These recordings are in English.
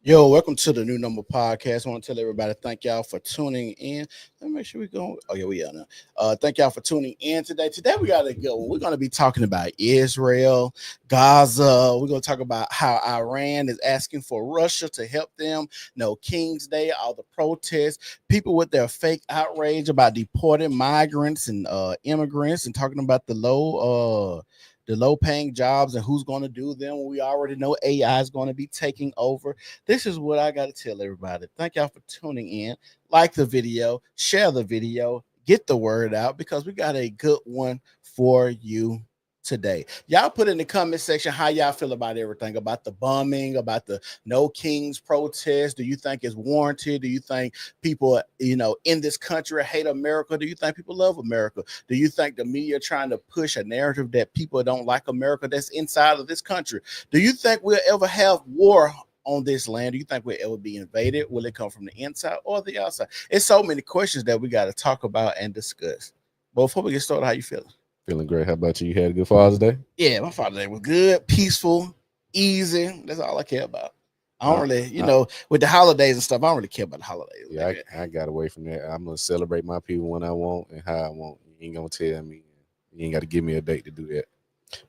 Yo, welcome to the New Number Podcast. I want to tell everybody thank y'all for tuning in. Let me make sure we go. Oh yeah, we are now. Thank y'all for tuning in today. Today we got a good one. We're going to be talking about Israel, Gaza. We're going to talk about how Iran is asking for Russia to help them. No King's Day, all the protests, people with their fake outrage about deporting migrants and immigrants, and talking about the low paying jobs and who's going to do them. We already know AI is going to be taking over. This is what I got to tell everybody. Thank y'all for tuning in. Like the video, share the video, get the word out because we got a good one for you today. Y'all put in the comment section how y'all feel about everything, about the bombing, about the No Kings protest. Do you think it's warranted? Do you think people, in this country hate America? Do you think people love America? Do you think the media trying to push a narrative that people don't like America that's inside of this country? Do you think we'll ever have war on this land? Do you think we'll ever be invaded? Will it come from the inside or the outside? It's so many questions that we got to talk about and discuss. But before we get started, how you feeling? Feeling great. How about you? You had a good Father's Day? Yeah, my Father's Day was good, peaceful, easy. That's all I care about. I don't really, with the holidays and stuff, I don't really care about the holidays. Yeah, I got away from that. I'm gonna celebrate my people when I want and how I want. You ain't gonna tell me. You ain't got to give me a date to do that.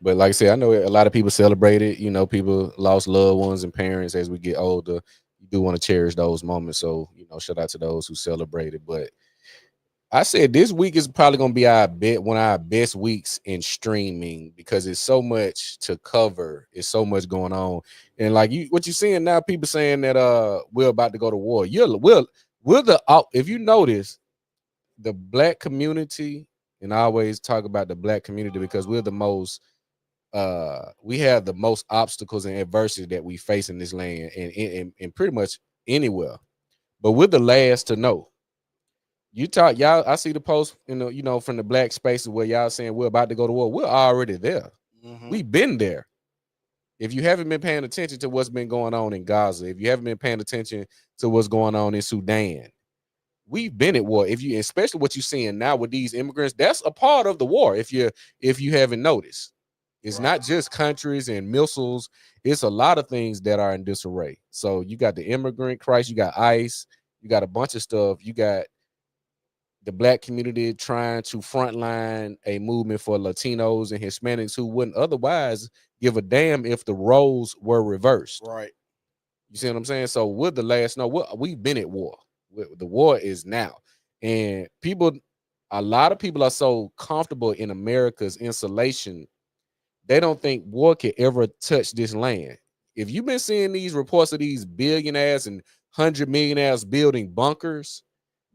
But like I said, I know a lot of people celebrate it. People lost loved ones and parents as we get older. You do want to cherish those moments. So shout out to those who celebrate it. But I said this week is probably gonna be one of our best weeks in streaming because it's so much to cover. It's so much going on, and like what you're seeing now, people saying that we're about to go to war. If you notice the black community, and I always talk about the black community because we're the most we have the most obstacles and adversity that we face in this land and pretty much anywhere, but we're the last to know. You talk y'all. I see the post, from the black spaces where y'all saying we're about to go to war. We're already there. We've been there. If you haven't been paying attention to what's been going on in Gaza, if you haven't been paying attention to what's going on in Sudan, we've been at war. Especially what you're seeing now with these immigrants, that's a part of the war. If you haven't noticed, it's not just countries and missiles. It's a lot of things that are in disarray. So you got the immigrant crisis, you got ICE, you got a bunch of stuff. You got the black community trying to frontline a movement for Latinos and Hispanics who wouldn't otherwise give a damn if the roles were reversed. Right. You see what I'm saying? So we're the last. No, we've been at war. The war is now, and a lot of people are so comfortable in America's insulation, they don't think war can ever touch this land. If you've been seeing these reports of these billionaires and 100 millionaires building bunkers,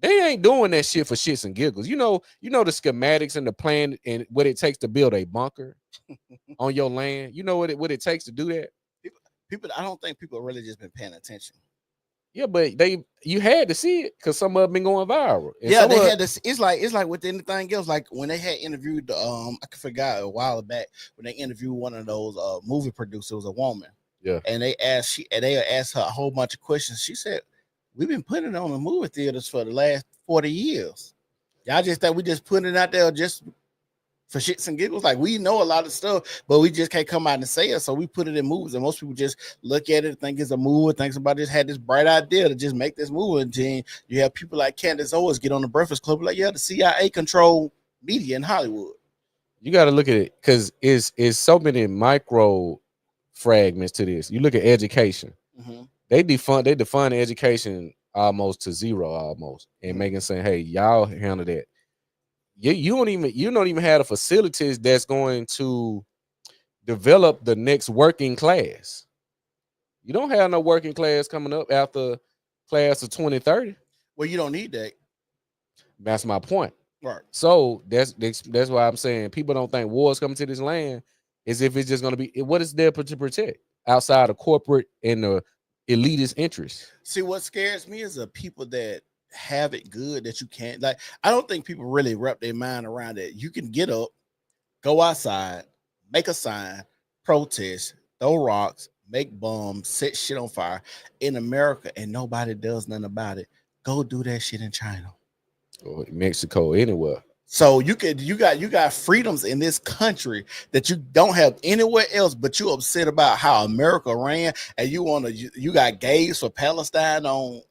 they ain't doing that shit for shits and giggles. The schematics and the plan and what it takes to build a bunker on your land. You know what it takes to do that? People, I don't think people really just been paying attention. Yeah, but you had to see it because some of them been going viral. And yeah, they had this. It's like with anything else. Like when they had interviewed, I forgot a while back when they interviewed one of those movie producers, a woman. Yeah, and they asked her a whole bunch of questions. She said, "We've been putting it on the movie theaters for the last 40 years. Y'all just think we just putting it out there just for shits and giggles. Like we know a lot of stuff, but we just can't come out and say it. So we put it in movies, and most people just look at it, think it's a movie, think somebody just had this bright idea to just make this movie. And then you have people like Candace Owens get on the Breakfast Club, like, yeah, the CIA control media in Hollywood. You got to look at it because it's so many micro fragments to this. You look at education. Mm-hmm. They defund education almost to zero, almost, and making saying, "Hey, y'all handle that." You don't even have the facilities that's going to develop the next working class. You don't have no working class coming up after class of 2030. Well, you don't need that. That's my point. Right. So that's why I'm saying people don't think wars coming to this land as if it's just going to be what is there to protect outside of corporate and the elitist interests. See, what scares me is the people that have it good that you can't. Like, I don't think people really wrap their mind around it. You can get up, go outside, make a sign, protest, throw rocks, make bombs, set shit on fire in America, and nobody does nothing about it. Go do that shit in China Or Mexico, anywhere. So you got freedoms in this country that you don't have anywhere else, but you're upset about how America ran, and you got gays for Palestine on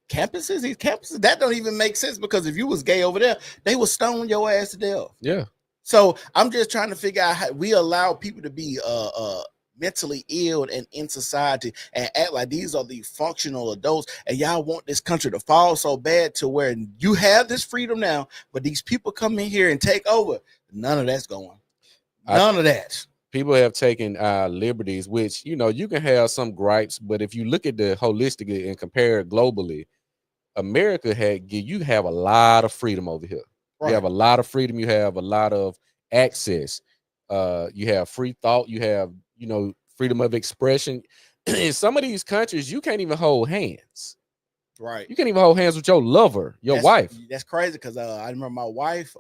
campuses. These campuses that don't even make sense, because if you was gay over there, they would stone your ass to death. Yeah. So I'm just trying to figure out how we allow people to be mentally ill and in society and act like these are the functional adults, and y'all want this country to fall so bad to where you have this freedom now, but these people come in here and take over. None of that's going. None of that. People have taken liberties, which, you know, you can have some gripes, but if you look at the holistically and compare it globally, America you have a lot of freedom over here. Right. You have a lot of freedom. You have a lot of access. You have free thought. You have, you know, freedom of expression. In some of these countries, you can't even hold hands. Right. You can't even hold hands with your lover, your wife. That's crazy, because I remember my wife,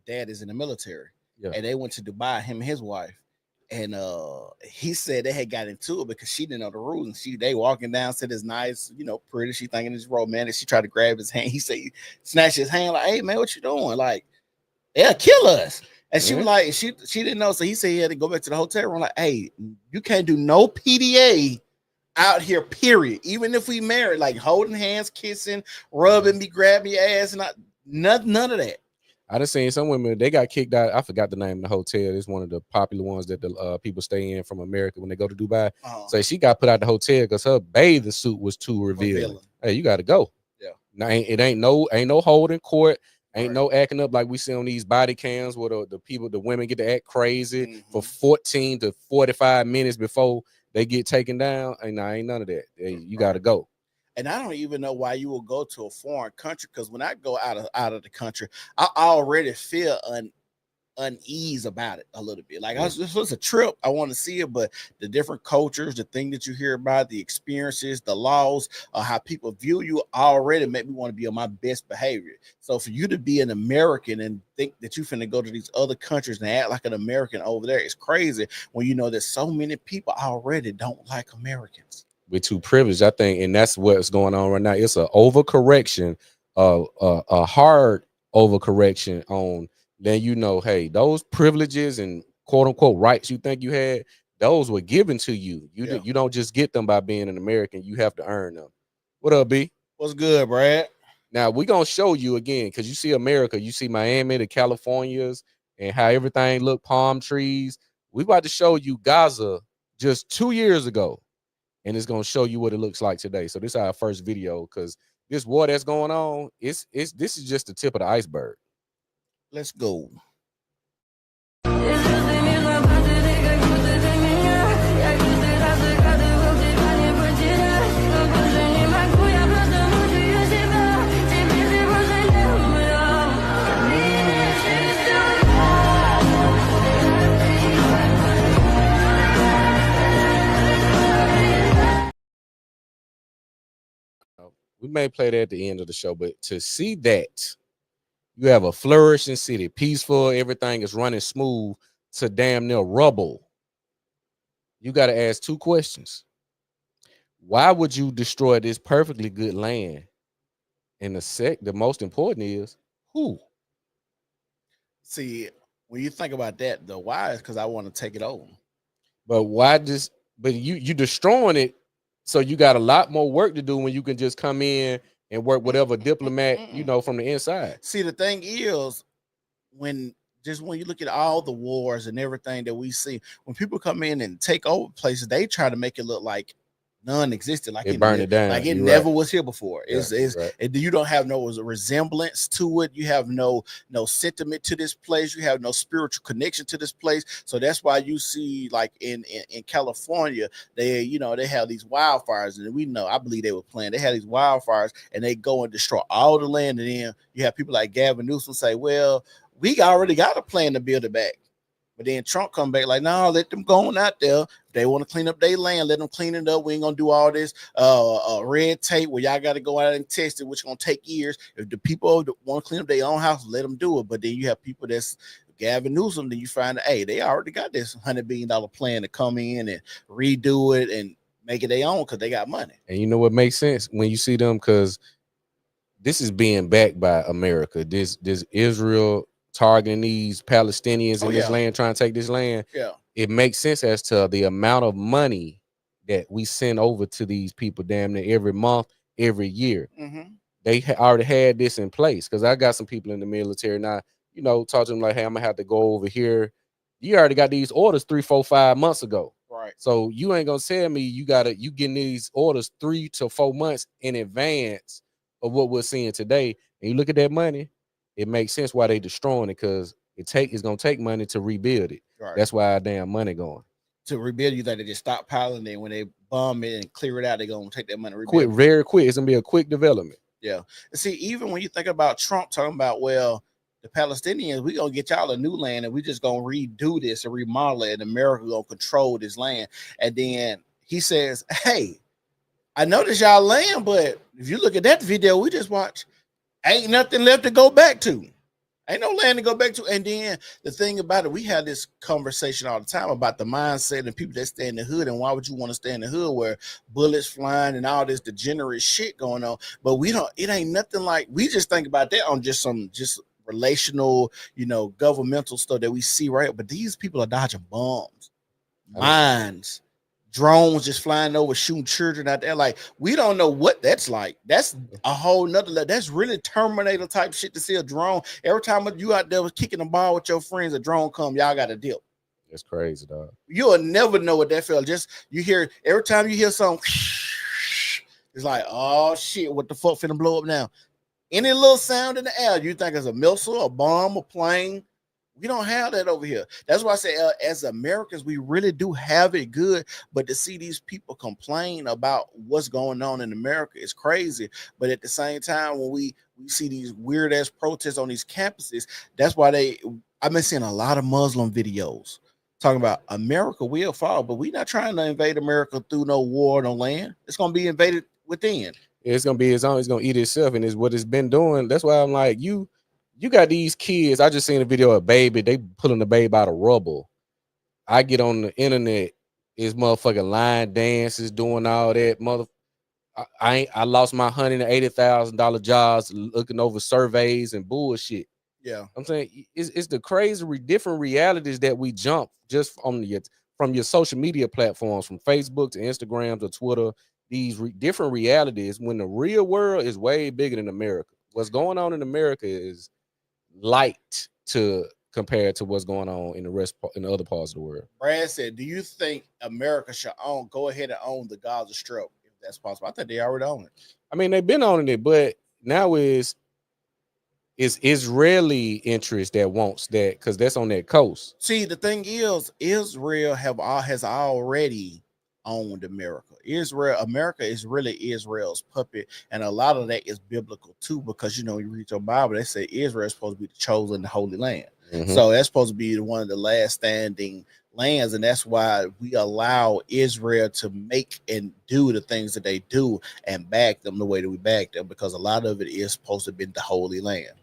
dad is in the military. Yeah. And they went to Dubai, him and his wife. And he said they had got into it because she didn't know the rules, and they walking down, said it's nice, you know, pretty. She thinking it's romantic. She tried to grab his hand. He said, snatched his hand, like, "Hey man, what you doing? Like, they'll kill us." And she was like, she didn't know. So he said he had to go back to the hotel room. Like, "Hey, you can't do no PDA out here, period. Even if we married, like holding hands, kissing, rubbing me, grabbing your ass, and none of that." I done seen some women, they got kicked out. I forgot the name of the hotel. It's one of the popular ones that the people stay in from America when they go to Dubai. So she got put out the hotel because her bathing suit was too revealing. Hey, you got to go. Yeah. Now it ain't no holding court. Ain't no acting up like we see on these body cams where the women get to act crazy for 14 to 45 minutes before they get taken down. And ain't none of that. Hey, you got to go. And I don't even know why you will go to a foreign country, because when I go out of the country, I already feel unease about it a little bit. Like, this was a trip. I want to see it, but the different cultures, the thing that you hear about, the experiences, the laws, how people view you already make me want to be on my best behavior. So for you to be an American and think that you finna go to these other countries and act like an American over there is crazy, when you know that so many people already don't like Americans. We're too privileged, I think, and that's what's going on right now. It's an overcorrection, a hard overcorrection on. Then, you know, hey, those privileges and quote unquote rights you think you had, those were given to you. You don't just get them by being an American. You have to earn them. What up, B? What's good, Brad? Now we're gonna show you again, because you see America, you see Miami, the Californias, and how everything look, palm trees. We about to show you Gaza just 2 years ago. And it's gonna show you what it looks like today. So this is our first video, because this war that's going on, this is just the tip of the iceberg. Let's go. We may play that at the end of the show, but to see that you have a flourishing city, peaceful, everything is running smooth, to damn near rubble, you got to ask two questions. Why would you destroy this perfectly good land? And the most important is who? See, when you think about that, the why is because I want to take it over. But but you destroying it, so you got a lot more work to do when you can just come in and work whatever diplomat, you know, from the inside. See, the thing is, when you look at all the wars and everything that we see, when people come in and take over places, they try to make it look like non-existent, like it burn it down, like it You're never right. was here before. You don't have no resemblance to it. You have no sentiment to this place. You have no spiritual connection to this place. So that's why you see, like in California, they have these wildfires, and I believe they were planned. They had these wildfires, and they go and destroy all the land, and then you have people like Gavin Newsom say, "Well, we already got a plan to build it back." But then Trump come back like, "No, let them go on out there. If they want to clean up their land, let them clean it up. We ain't gonna do all this red tape where y'all got to go out and test it, which is gonna take years. If the people want to clean up their own house, let them do it." But then you have people that's Gavin Newsom, then you find that, hey, they already got this $100 billion plan to come in and redo it and make it their own because they got money. And you know what makes sense when you see them, because this is being backed by America. This Israel targeting these Palestinians in this land, trying to take this land. Yeah. It makes sense as to the amount of money that we send over to these people damn near every month, every year. Mm-hmm. They already had this in place, because I got some people in the military now, you know, talk to them like, hey, I'm gonna have to go over here. You already got these orders 3, 4, 5 months ago. Right. So you ain't gonna tell me you getting these orders 3 to 4 months in advance of what we're seeing today. And you look at that money, it makes sense why they destroying it, because it's gonna take money to rebuild it. Right. That's why our damn money going. To rebuild, you think they just stockpiling it, when they bomb it and clear it out, they're gonna take that money and rebuild quick, very quick. It's gonna be a quick development. Yeah. See, even when you think about Trump talking about, well, the Palestinians, we gonna get y'all a new land and we just gonna redo this and remodel it, and America gonna control this land. And then he says, hey, I noticed y'all land, but if you look at that video we just watched, ain't nothing left to go back to. Ain't no land to go back to. And then the thing about it, we had this conversation all the time about the mindset and people that stay in the hood, and why would you want to stay in the hood where bullets flying and all this degenerate shit going on? But we don't, it ain't nothing like, we just think about that on just some relational, you know, governmental stuff that we see, right? But these people are dodging bombs, mines, drones just flying over, shooting children out there. Like, we don't know what that's like. That's a whole nother level. That's really Terminator type shit to see a drone. Every time you out there was kicking the ball with your friends, a drone come, y'all got to dip. That's crazy, dog. You'll never know what that felt. Just, you hear, every time you hear something, it's like, oh shit, what the fuck finna blow up now? Any little sound in the air, you think it's a missile, a bomb, a plane. We don't have that over here. That's why I say, as Americans, we really do have it good. But to see these people complain about what's going on in America is crazy. But at the same time, when we see these weird ass protests on these campuses, that's why I've been seeing a lot of Muslim videos talking about America will fall, but we're not trying to invade America through no war, no land. It's going to be invaded within. It's going to be its own. It's going to eat itself, and it's what it's been doing. That's why I'm like, you got these kids. I just seen a video of a baby. They pulling the baby out of rubble. I get on the internet, is motherfucking line dances, doing all that. I lost my $180,000 jobs looking over surveys and bullshit. Yeah, I'm saying it's the crazy, different realities that we jump just from your social media platforms, from Facebook to Instagram to Twitter. These different realities, when the real world is way bigger than America. What's going on in America is light to compare to what's going on in the other parts of the world. Brad said, do you think America should go ahead and own the Gaza Strip if that's possible? I think they already own it. I mean, they've been owning it, but now it's Israeli interest that wants that, because that's on that coast. See, the thing is, Israel has already owned America. America is really Israel's puppet, and a lot of that is biblical too, because you know, you read your Bible, they say Israel is supposed to be the chosen, the holy land. Mm-hmm. So that's supposed to be one of the last standing lands, and that's why we allow Israel to make and do the things that they do and back them the way that we back them, because a lot of it is supposed to be the holy land.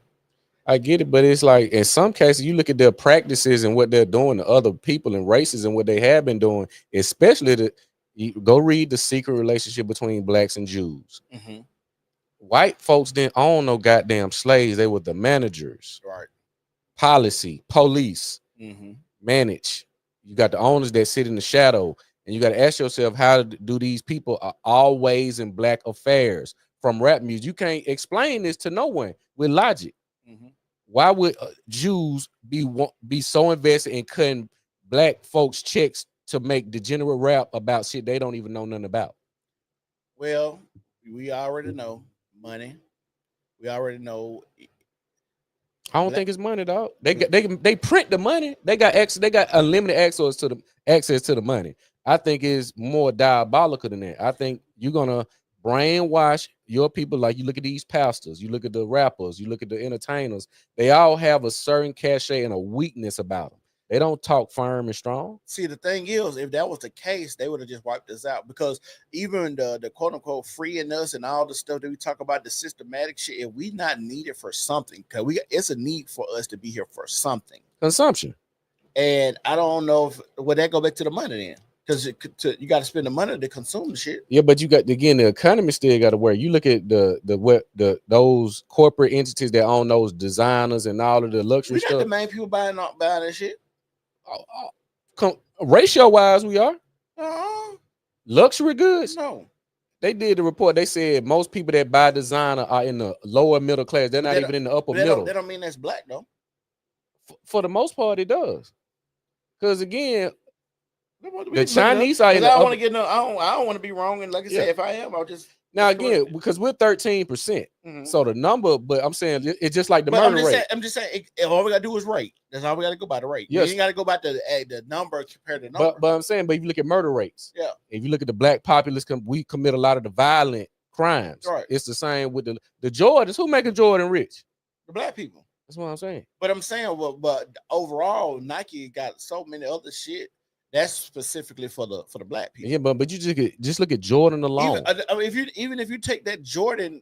I get it, but it's like, in some cases, you look at their practices and what they're doing to other people and races and what they have been doing, especially you go read The Secret Relationship Between Blacks and Jews. Mm-hmm. White folks didn't own no goddamn slaves. They were the managers. Right. Policy, police, manage. You got the owners that sit in the shadow, and you got to ask yourself, how do these people are always in black affairs? From rap music, you can't explain this to no one with logic. Mm-hmm. Why would Jews be so invested in cutting black folks checks to make degenerate rap about shit they don't even know nothing about? Well, we already know money. We already know. I don't think it's money, dog. They print the money. They got unlimited access to the money. I think it's more diabolical than that. I think you're gonna brainwash your people. Like, you look at these pastors, you look at the rappers, you look at the entertainers. They all have a certain cachet and a weakness about them. They don't talk firm and strong. See, the thing is, if that was the case, they would have just wiped us out, because even the quote unquote freeing us and all the stuff that we talk about, the systematic shit, if we not needed for something, because it's a need for us to be here for something. Consumption. And I don't know if would that go back to the money then? because you got to spend the money to consume the shit. Yeah, but you got again the economy still got to work. You look at those corporate entities that own those designers and all of the luxury We got stuff. the main people buying that shit. Ratio wise, we are Uh-huh. luxury goods. No, They did the report. They said most people that buy designer are in the lower middle class. They're not even in the upper middle. That don't mean that's black though. For the most part, it does. Because again, the Chinese are in the I don't upper. want to get no. I don't want to be wrong. And like I said, if I am, I'll just. Now again, because we're 13%, so the number, but I'm saying it's just like the murder rate. I'm just saying, all we gotta do is rate. That's all we gotta go by the rate. Yes. You ain't gotta go by the number compared to number. But I'm saying, but if you look at murder rates, yeah. If you look at the black populace, we commit a lot of the violent crimes. Right. It's the same with the Jordans. Who making Jordan rich? The black people. That's what I'm saying. But I'm saying, but overall, Nike got so many other shit. That's specifically for the black people. Yeah, but you just look at Jordan alone. Even if you take that Jordan,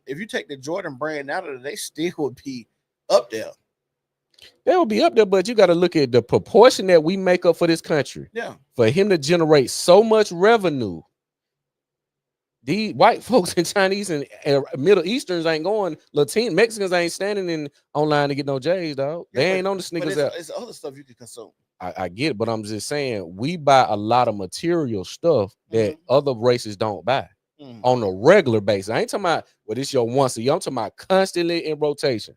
brand out of it, they still would be up there. They will be up there, but you got to look at the proportion that we make up for this country. Yeah. For him to generate so much revenue, these white folks and Chinese and Middle Easterns ain't going. Mexicans ain't standing online to get no J's, dog. Yeah, they ain't on the sneakers out. It's other stuff you can consume. I get it, but I'm just saying we buy a lot of material stuff that other races don't buy on a regular basis. I ain't talking about it's your once a year. I'm talking about constantly in rotation.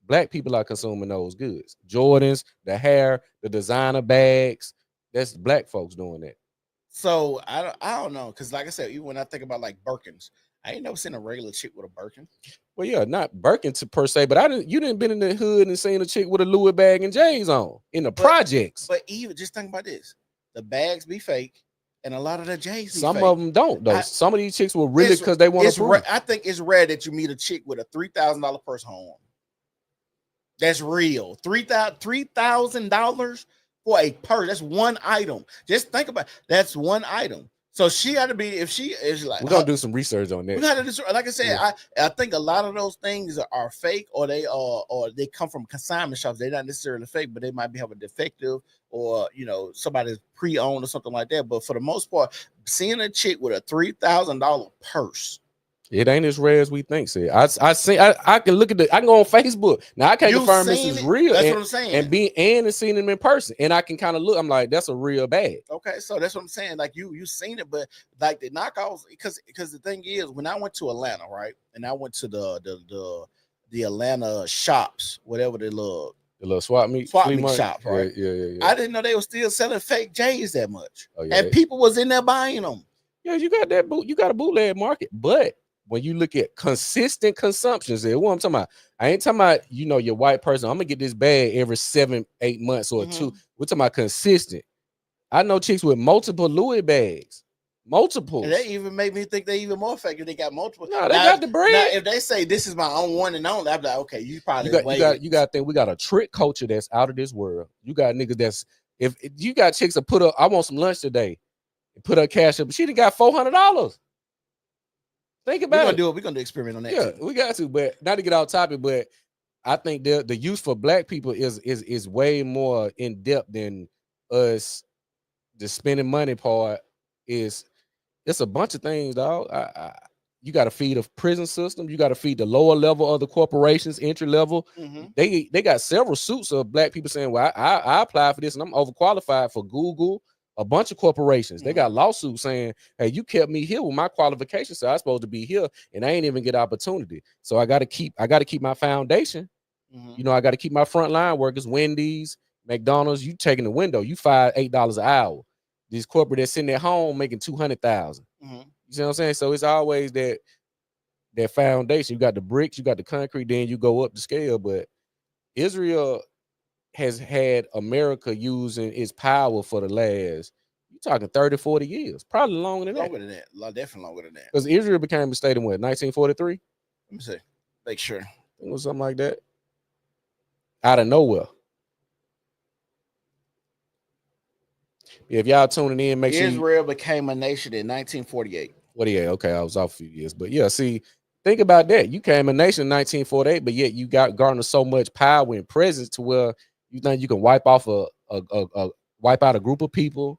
Black people are consuming those goods. Jordans, the hair, the designer bags. That's black folks doing that. So I don't know, because like I said, even when I think about like Birkins, I ain't never seen a regular chick with a Birkin. Well, yeah, not Birkin per se, but you didn't been in the hood and seen a chick with a Louis bag and J's on in the projects. But even just think about this: the bags be fake, and a lot of the J's. Some of them don't though. Some of these chicks were really because they want to. I think it's rare that you meet a chick with a $3,000 purse home. That's real. $3,000 for a purse. That's one item. Just think about that's one item. So she got to be, if she is like, we're gonna do some research on that. We gotta do, like I said, I think a lot of those things are fake, or they come from consignment shops. They're not necessarily fake, but they might have a defective, or somebody's pre-owned or something like that. But for the most part, seeing a chick with a $3,000 purse, it ain't as rare as we think. See, I can look at I can go on Facebook now. I can't confirm this is real. That's what I'm saying. And seen them in person, and I can kind of look. I'm like, that's a real bag. Okay, so that's what I'm saying. Like you seen it, but like the knockoffs, because the thing is, when I went to Atlanta, right, and I went to the Atlanta shops, whatever the little swap meet shop, right? Yeah. I didn't know they were still selling fake J's that much, and people was in there buying them. Yeah, you got that you got a bootleg market, but when you look at consistent consumptions, there, what I'm talking about, I ain't talking about your white person. I'm gonna get this bag every 7-8 months or 2. We're talking about consistent. I know chicks with multiple Louis bags, multiple. And they even made me think they even more fake if they got multiple. No, they got the bread. Now, if they say this is my own one and only, I'm like, okay, you probably you got to think we got a trick culture that's out of this world. You got niggas that's if you got chicks that put up, I want some lunch today, and put her cash up, but she done got $400. Think about it. We're gonna do experiment on that. Yeah, we got to, but not to get off topic, but I think the use for black people is way more in depth than us. The spending money part it's a bunch of things, dog. You got to feed a prison system. You got to feed the lower level of the corporations, entry level. They got several suits of black people saying, "Well, I applied for this and I'm overqualified for Google." A bunch of corporations, they got lawsuits saying, "Hey, you kept me here with my qualifications, so I'm supposed to be here, and I ain't even get opportunity. So I got to keep my foundation. I got to keep my frontline workers, Wendy's, McDonald's. You taking the window, you $8 an hour. These corporate that's sitting at home making $200,000. You see what I'm saying? So it's always that foundation. You got the bricks, you got the concrete, then you go up the scale. But Israel has had America using its power for the last, you're talking 30, 40 years, probably longer than that. Longer than that. Definitely longer than that. Because Israel became a state in what, 1943? Let me see. Make sure. It was something like that. Out of nowhere. If y'all tuning in, make sure Israel became a nation in 1948. Okay, I was off a few years. But yeah, see, think about that. You came a nation in 1948, but yet you got garnered so much power and presence to where you think you can wipe out a group of people,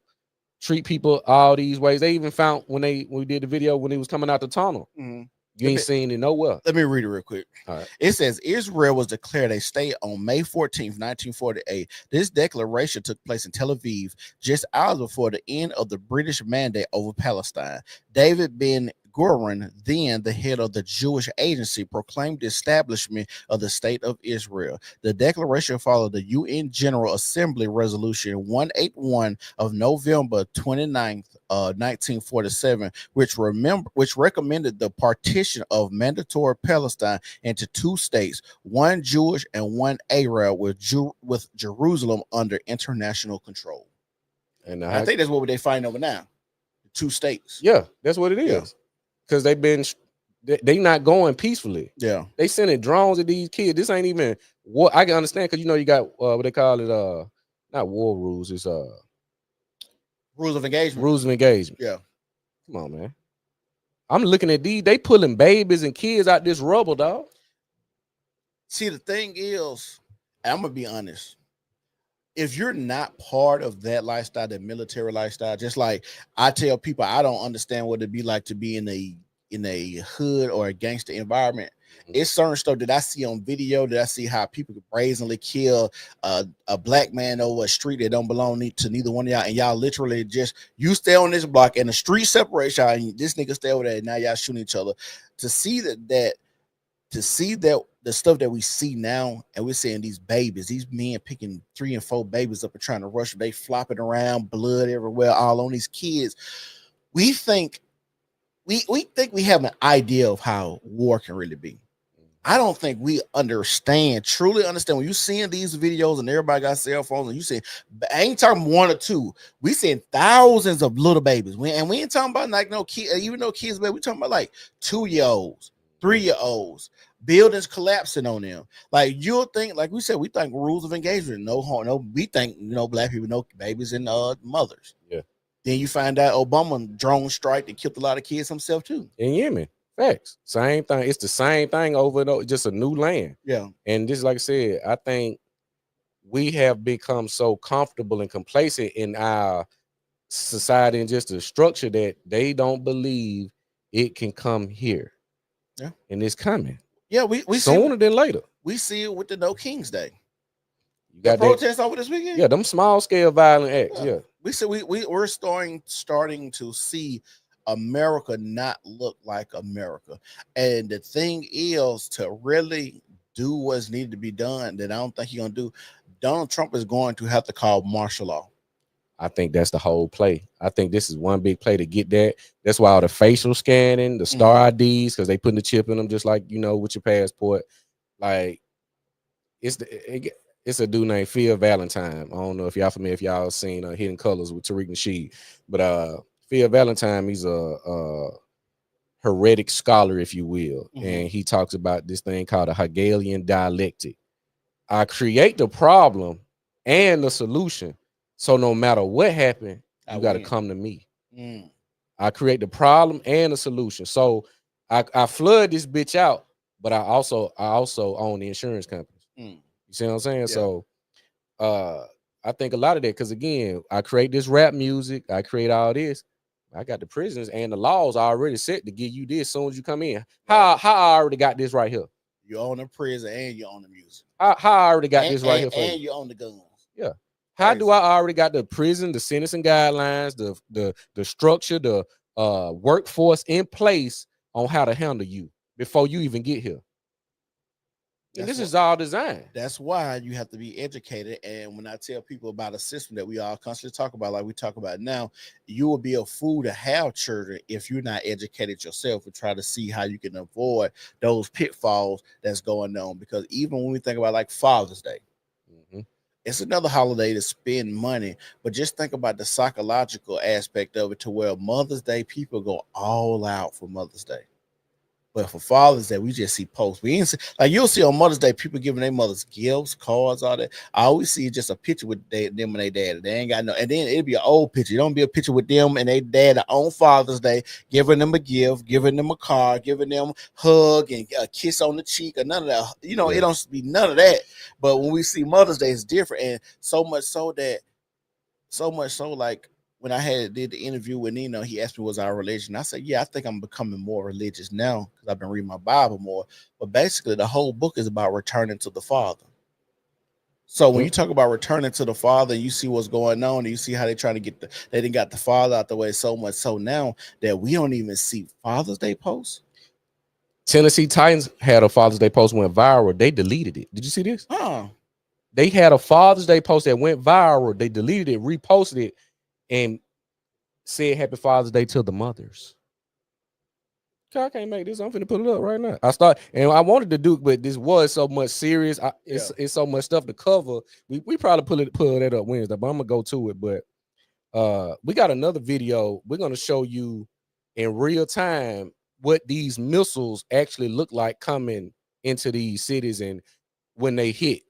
treat people all these ways. They even found when we did the video when he was coming out the tunnel. Mhm. You ain't seen it nowhere. Let me read it real quick. All right. It says Israel was declared a state on May 14th, 1948. This declaration took place in Tel Aviv just hours before the end of the British mandate over Palestine. David Ben Gurion, then the head of the Jewish Agency, proclaimed the establishment of the State of Israel. The declaration followed the UN General Assembly Resolution 181 of November 29th, 1947, which recommended the partition of mandatory Palestine into two states, one Jewish and one Arab, with Jerusalem under international control. And I think that's what they find over now. Two states. Yeah, that's what it is. Because they not going peacefully. Yeah. They sending drones at these kids. This ain't even what I can understand, because you got what they call it, not war rules, it's rules of engagement. Rules of engagement. Yeah. Come on, man. I'm looking at these, they pulling babies and kids out this rubble, dog. See, the thing is, I'm gonna be honest. If you're not part of that lifestyle, that military lifestyle, just like I tell people, I don't understand what it'd be like to be in a hood or a gangster environment. It's certain stuff that I see on video, that I see how people brazenly kill a black man over a street that don't belong to neither one of y'all, and y'all literally just, you stay on this block and the street separates y'all, and this nigga stay over there, and now y'all shooting each other. To see that the stuff that we see now, and we're seeing these babies, these men picking 3 and 4 babies up and trying to rush them, they flopping around, blood everywhere, all on these kids. We think we have an idea of how war can really be. I don't think we truly understand. When you seeing these videos and everybody got cell phones, and you see, I ain't talking 1 or 2. We seeing thousands of little babies. We ain't talking about like no kid, even though kids, baby, we talking about like 2-year-olds, 3-year-olds, buildings collapsing on them. Like, you'll think, like we said, we think rules of engagement, no harm, no. We think, black people know babies and mothers. Yeah. Then you find out Obama drone strike that killed a lot of kids himself too. In Yemen. Facts. Same thing. It's the same thing over and over, just a new land. Yeah. And this, like I said, I think we have become so comfortable and complacent in our society and just the structure that they don't believe it can come here. Yeah. And it's coming. Yeah, we sooner than later. We see it with the No Kings Day. You got the protests over this weekend. Yeah, them small scale violent acts. Yeah. We said we're starting to see America not look like America. And the thing is, to really do what's needed to be done, that I don't think he's gonna do, Donald Trump is going to have to call martial law. I think that's the whole play. I think this is one big play to get that. That's why all the facial scanning, the star IDs, because they putting the chip in them just like, with your passport. Like, it's a dude named Phil Valentine. I don't know if y'all familiar, if y'all seen Hidden Colors with Tariq Nasheed, but Phil Valentine, he's a heretic scholar, if you will, and he talks about this thing called a Hegelian dialectic. I create the problem and the solution, so no matter what happened, you got to come to me. I create the problem and the solution, so I flood this bitch out, but I also own the insurance companies. You see what I'm saying? Yeah. So I think a lot of that, because again, I create this rap music, I create all this. I got the prisons and the laws already set to give you this as soon as you come in. How I already got this right here. You own the prison and you own the music. How I already got this right here for and you own the guns. Yeah. How do I already got the prison, the sentencing guidelines, the structure, the workforce in place on how to handle you before you even get here? And this is all designed. That's why you have to be educated. And when I tell people about a system that we all constantly talk about, like we talk about now, you will be a fool to have children if you're not educated yourself and try to see how you can avoid those pitfalls that's going on. Because even when we think about like Father's Day, it's another holiday to spend money, but just think about the psychological aspect of it, to where Mother's Day, people go all out for Mother's Day. But for Father's Day, we just see posts. We ain't see, like, you'll see on Mother's Day, people giving their mothers gifts, cards, all that. I always see just a picture with them and their dad. They ain't got no, and then it'll be an old picture. It don't be a picture with them and their dad on Father's Day, giving them a gift, giving them a card, giving them a hug and a kiss on the cheek, or none of that. It don't be none of that. But when we see Mother's Day, it's different. And so much so like, when I did the interview with Nino, he asked me was our religion. I said, yeah, I think I'm becoming more religious now because I've been reading my Bible more. But basically, the whole book is about returning to the Father. So when you talk about returning to the Father, you see what's going on, and you see how they trying to they didn't got the Father out the way so much so now that we don't even see Father's Day posts. Tennessee Titans had a Father's Day post went viral. They deleted it. Did you see this? Huh. They had a Father's Day post that went viral. They deleted it, reposted it, and said Happy Father's Day to the mothers. I can't make this. I'm finna put it up right now. I wanted to do, but this was so much serious. It's so much stuff to cover. We probably pull that up Wednesday, but I'm gonna go to it. But we got another video. We're gonna show you in real time what these missiles actually look like coming into these cities and when they hit.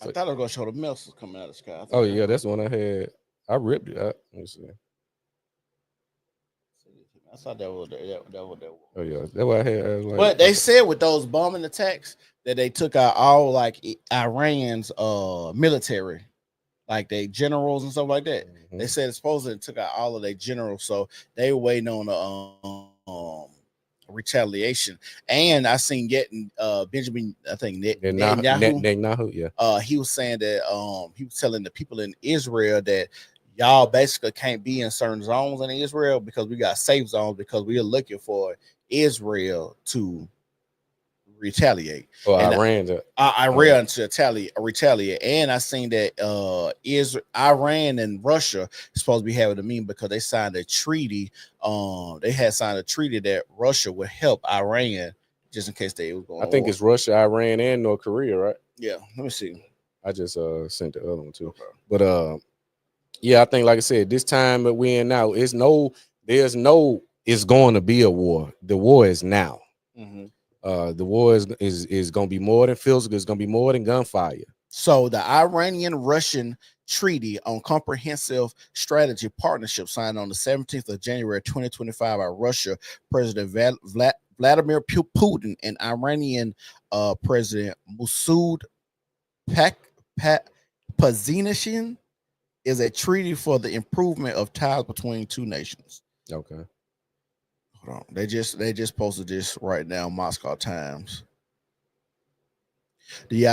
I thought I was gonna show the missiles coming out of the sky. Oh yeah, that's the one I had. I ripped it out. Let me see. I thought that was that. Oh yeah, that's what I had. Like, but they said with those bombing attacks that they took out all like Iran's military, like they generals and stuff like that. They said supposedly it took out all of their generals, so they were waiting on the retaliation. And I seen getting Benjamin, I think Netanyahu, yeah. He was saying that he was telling the people in Israel that y'all basically can't be in certain zones in Israel because we got safe zones because we are looking for Israel to retaliate. Iran to retaliate. And I seen that Iran and Russia is supposed to be having a meeting because they signed a treaty. They had signed a treaty that Russia would help Iran just in case they was going. I think it's Russia, Iran, and North Korea, right? Yeah, let me see. I just sent the other one too. Okay. But yeah, I think like I said, this time that we're in now, it's going to be a war. The war is now. Mm-hmm. The war is going to be more than physical. It's going to be more than gunfire. So the Iranian-Russian Treaty on Comprehensive Strategy Partnership signed on the 17th of January 2025 by Russia President Vladimir Putin and Iranian President Masoud Pezeshkian is a treaty for the improvement of ties between two nations. Okay. Hold on. They just posted this right now, Moscow Times. The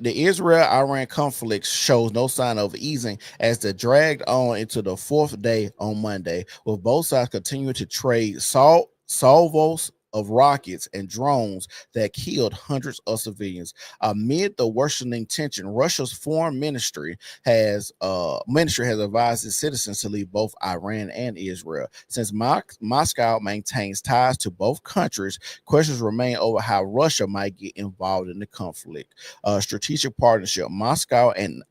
Israel-Iran conflict shows no sign of easing as they dragged on into the fourth day on Monday, with both sides continuing to trade salvos of rockets and drones that killed hundreds of civilians. Amid the worsening tension, Russia's foreign ministry has advised its citizens to leave both Iran and Israel. Since Moscow maintains ties to both countries, questions remain over how Russia might get involved in the conflict. Strategic partnership. Moscow in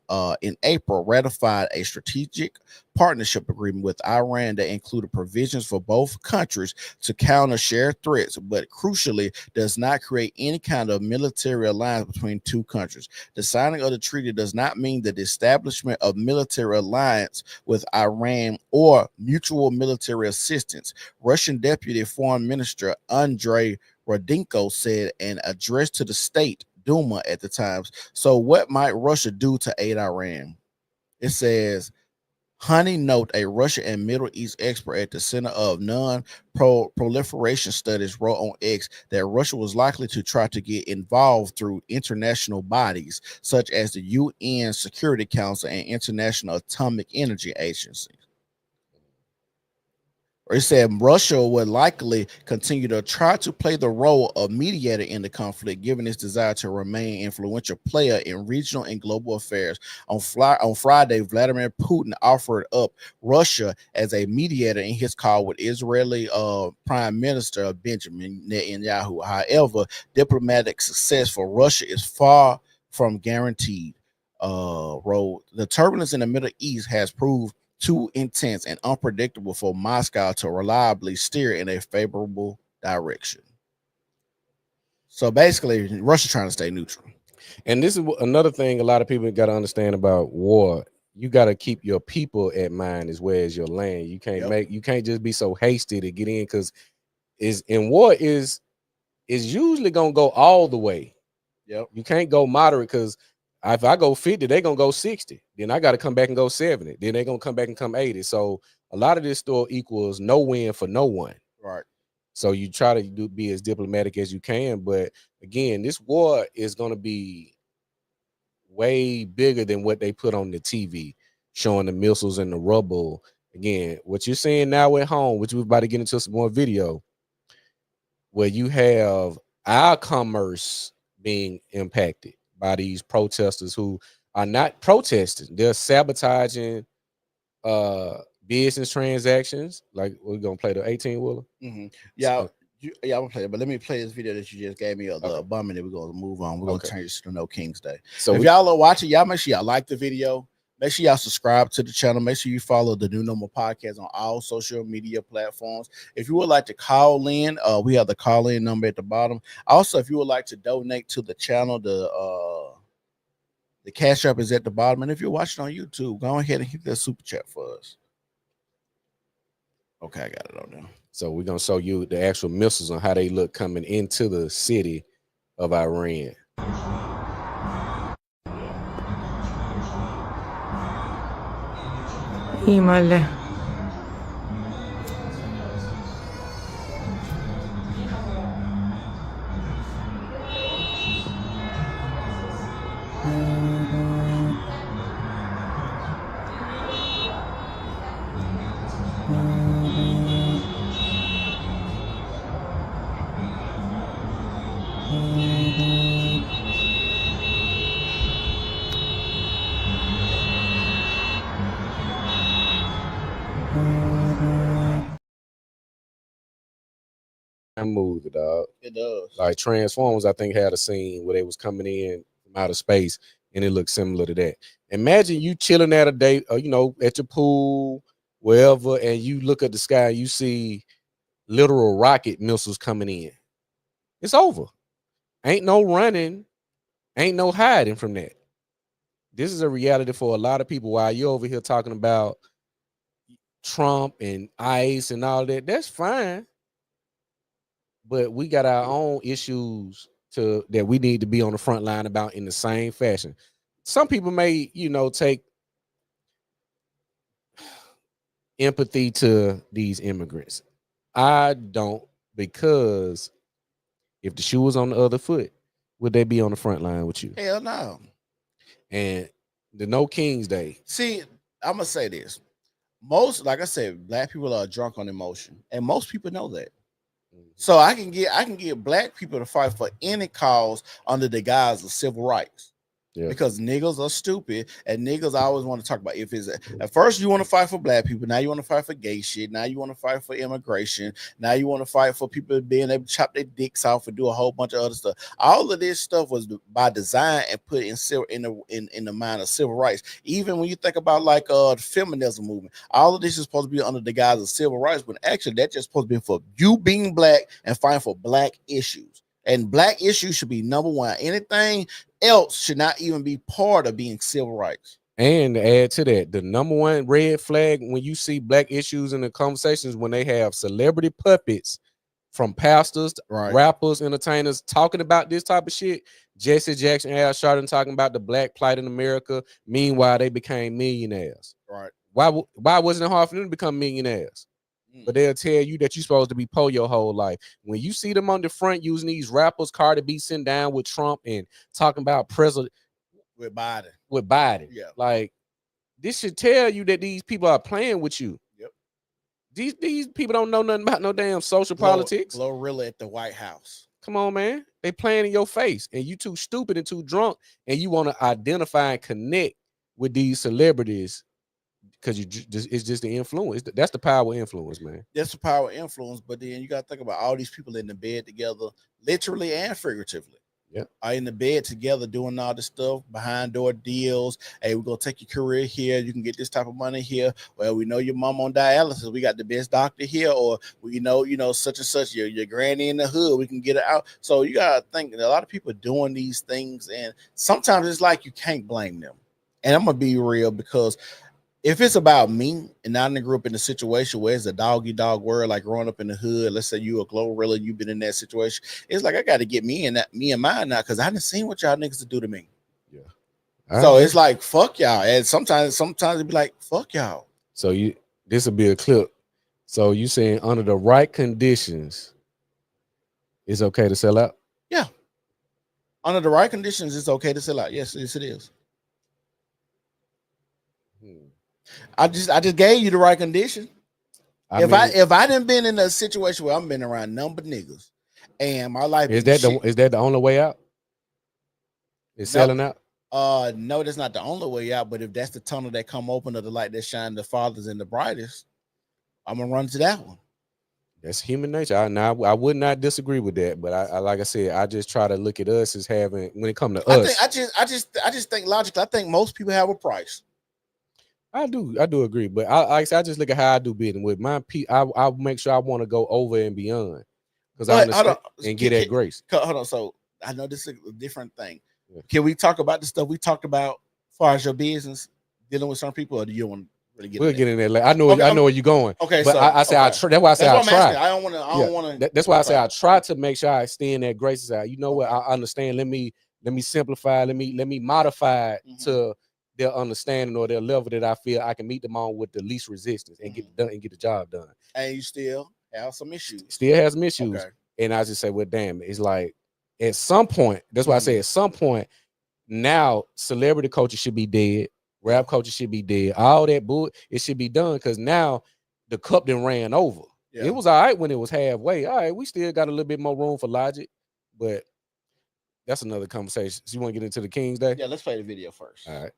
April ratified a strategic partnership agreement with Iran that included provisions for both countries to counter shared threats, but crucially does not create any kind of military alliance between two countries. The signing of the treaty does not mean that the establishment of military alliance with Iran or mutual military assistance. Russian Deputy Foreign Minister Andrei Rodenko said in an address to the State Duma at the Times. So what might Russia do to aid Iran? It says, Honey Note, a Russia and Middle East expert at the Center of Non-Proliferation Studies, wrote on X that Russia was likely to try to get involved through international bodies such as the UN Security Council and International Atomic Energy Agency. It said Russia would likely continue to try to play the role of mediator in the conflict, given its desire to remain influential player in regional and global affairs. On Friday, Vladimir Putin offered up Russia as a mediator in his call with Israeli Prime Minister Benjamin Netanyahu. However, diplomatic success for Russia is far from guaranteed. The turbulence in the Middle East has proved too intense and unpredictable for Moscow to reliably steer in a favorable direction. So basically, Russia's trying to stay neutral. And this is another thing a lot of people got to understand about war. You got to keep your people at mind as well as your land. You can't you can't just be so hasty to get in, because war is usually gonna go all the way. Yep. You can't go moderate, because if I go 50, they're gonna go 60. Then I got to come back and go 70. Then they're gonna come back and come 80. So a lot of this still equals no win for no one. Right. So you try to be as diplomatic as you can, but again, this war is gonna be way bigger than what they put on the TV, showing the missiles and the rubble. Again, what you're seeing now at home, which we're about to get into some more video, where you have our commerce being impacted by these protesters who are not protesting. They're sabotaging business transactions. Like, we're gonna play the 18-wheeler. Yeah. I'm gonna play it, but let me play this video that you just gave me of the bombing, that we're gonna move on. We're gonna turn this to No King's Day. So if y'all are watching, y'all make sure y'all like the video. Make sure y'all subscribe to the channel. Make sure you follow the New Normal Podcast on all social media platforms. If you would like to call in, we have the call-in number at the bottom. Also, if you would like to donate to the channel, the Cash App is at the bottom. And if you're watching on YouTube, go ahead and hit that super chat for us. Okay, I got it on now. So we're gonna show you the actual missiles on how they look coming into the city of Iran. Himale. Movie, dog. It does. Like Transformers, I think, had a scene where they was coming in from outer space, and it looked similar to that. Imagine you chilling at a day, at your pool, wherever, and you look at the sky, and you see literal rocket missiles coming in. It's over. Ain't no running, ain't no hiding from that. This is a reality for a lot of people. While you're over here talking about Trump and ICE and all that, that's fine. But we got our own issues that we need to be on the front line about in the same fashion. Some people may, take empathy to these immigrants. I don't, because if the shoe was on the other foot, would they be on the front line with you? Hell no. And the No King's Day. See, I'm gonna say this. Most, like I said, black people are drunk on emotion, and most people know that. So I can get black people to fight for any cause under the guise of civil rights. Yeah. Because niggas are stupid, and niggas always want to talk about, if it's at first you want to fight for black people, now you want to fight for gay shit, now you want to fight for immigration, now you want to fight for people being able to chop their dicks off and do a whole bunch of other stuff. All of this stuff was by design and put in the mind of civil rights. Even when you think about like the feminism movement, all of this is supposed to be under the guise of civil rights, but actually that's just supposed to be for you being black and fighting for black issues. And black issues should be number one. Anything else should not even be part of being civil rights. And to add to that, the number one red flag when you see black issues in the conversations, when they have celebrity puppets from pastors, rappers, entertainers talking about this type of shit. Jesse Jackson, Al Sharpton talking about the black plight in America. Meanwhile, they became millionaires. Right. Why wasn't it hard for them to become millionaires? But they'll tell you that you're supposed to be poor your whole life. When you see them on the front using these rappers, Cardi B sitting down with Trump and talking about president with Biden. Yeah. Like, this should tell you that these people are playing with you. Yep. These people don't know nothing about no damn social politics. Glorilla at the White House. Come on, man. They playing in your face, and you too stupid and too drunk, and you want to identify and connect with these celebrities because it's just the influence. That's the power of influence, man. That's the power of influence. But then you got to think about all these people in the bed together, literally and figuratively. Yeah, are in the bed together doing all this stuff, behind door deals. Hey, we're gonna take your career here. You can get this type of money here. Well, we know your mom on dialysis. We got the best doctor here, or we know, such and such. Your granny in the hood. We can get her out. So you gotta think that a lot of people are doing these things, and sometimes it's like you can't blame them. And I'm gonna be real because if it's about me and I didn't grew up in a situation where it's a dog world, like growing up in the hood, let's say you a Glorilla, you've been in that situation. It's like I got to get me and mine now because I didn't seen what y'all niggas to do to me. Yeah. So it's like fuck y'all, and sometimes it be like fuck y'all. So this will be a clip. So you saying under the right conditions, it's okay to sell out? Yeah. Under the right conditions, it's okay to sell out. Yes, it is. I just gave you the right condition. If I didn't been in a situation where I'm been around number niggas and my life is that the only way out? Is selling out? No, that's not the only way out. But if that's the tunnel that come open or the light that shine the farthest and the brightest, I'm gonna run to that one. That's human nature. I would not disagree with that, but I like I said, I just try to look at us as having when it comes to us. I just think logically. I think most people have a price. I do agree, but I just look at how I do business with my I make sure I want to go over and beyond because I understand and get that grace. Hold on, so I know this is a different thing. Yeah. Can we talk about the stuff we talked about as far as your business dealing with some people, or do you want to really get? We'll get in there later. I know where you're going. Okay, but so I say that's why I say I try. I don't want to. That's why I say I try to make sure I extend that grace out. You know what? I understand. Let me simplify. Let me modify it to their understanding or their level that I feel I can meet them on with the least resistance and get the job done. And you still have some issues. Still has some issues. Okay. And I just say, well, damn, it's like at some point, that's why I say at some point, now celebrity culture should be dead, rap culture should be dead, all that bull, it should be done because now the cup then ran over. Yeah. It was all right when it was halfway. All right, we still got a little bit more room for logic, but that's another conversation. So you want to get into the King's Day? Yeah, let's play the video first. All right.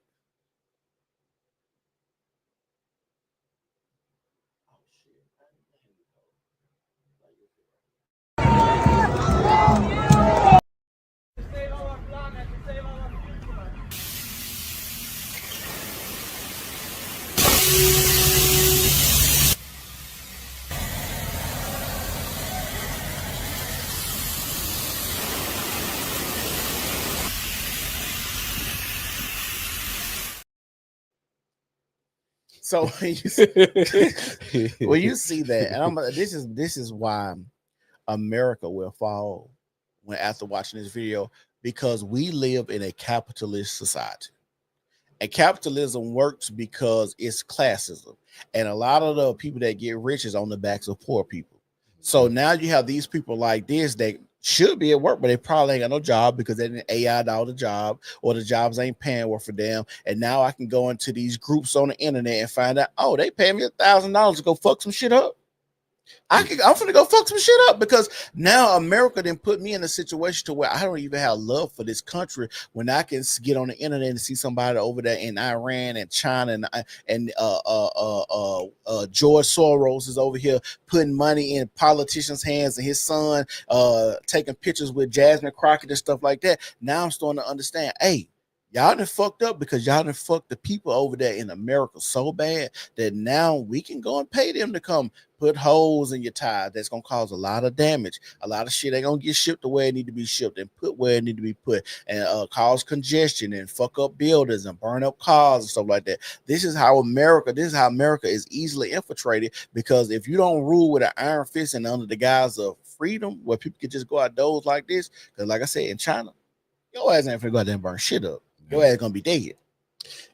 So when you see that, and this is why America will fall after watching this video, because we live in a capitalist society. And capitalism works because it's classism. And a lot of the people that get rich is on the backs of poor people. So now you have these people like this that should be at work, but they probably ain't got no job because they didn't AI'd out the job, or the jobs ain't paying well for them. And now I can go into these groups on the internet and find out, oh, they pay me $1,000 to go fuck some shit up. I'm gonna go fuck some shit up because now America didn't put me in a situation to where I don't even have love for this country when I can get on the internet and see somebody over there in Iran and China and George Soros is over here putting money in politicians' hands and his son taking pictures with Jasmine Crockett and stuff like that. Now I'm starting to understand, hey, y'all done fucked up because y'all done fucked the people over there in America so bad that now we can go and pay them to come put holes in your tires. That's going to cause a lot of damage. A lot of shit ain't going to get shipped the way it need to be shipped and put where it need to be put, and cause congestion and fuck up buildings and burn up cars and stuff like that. This is how America is easily infiltrated, because if you don't rule with an iron fist and under the guise of freedom where people can just go outdoors like this, because like I said, in China, your ass ain't finna go out there and burn shit up. Your ass gonna be dead.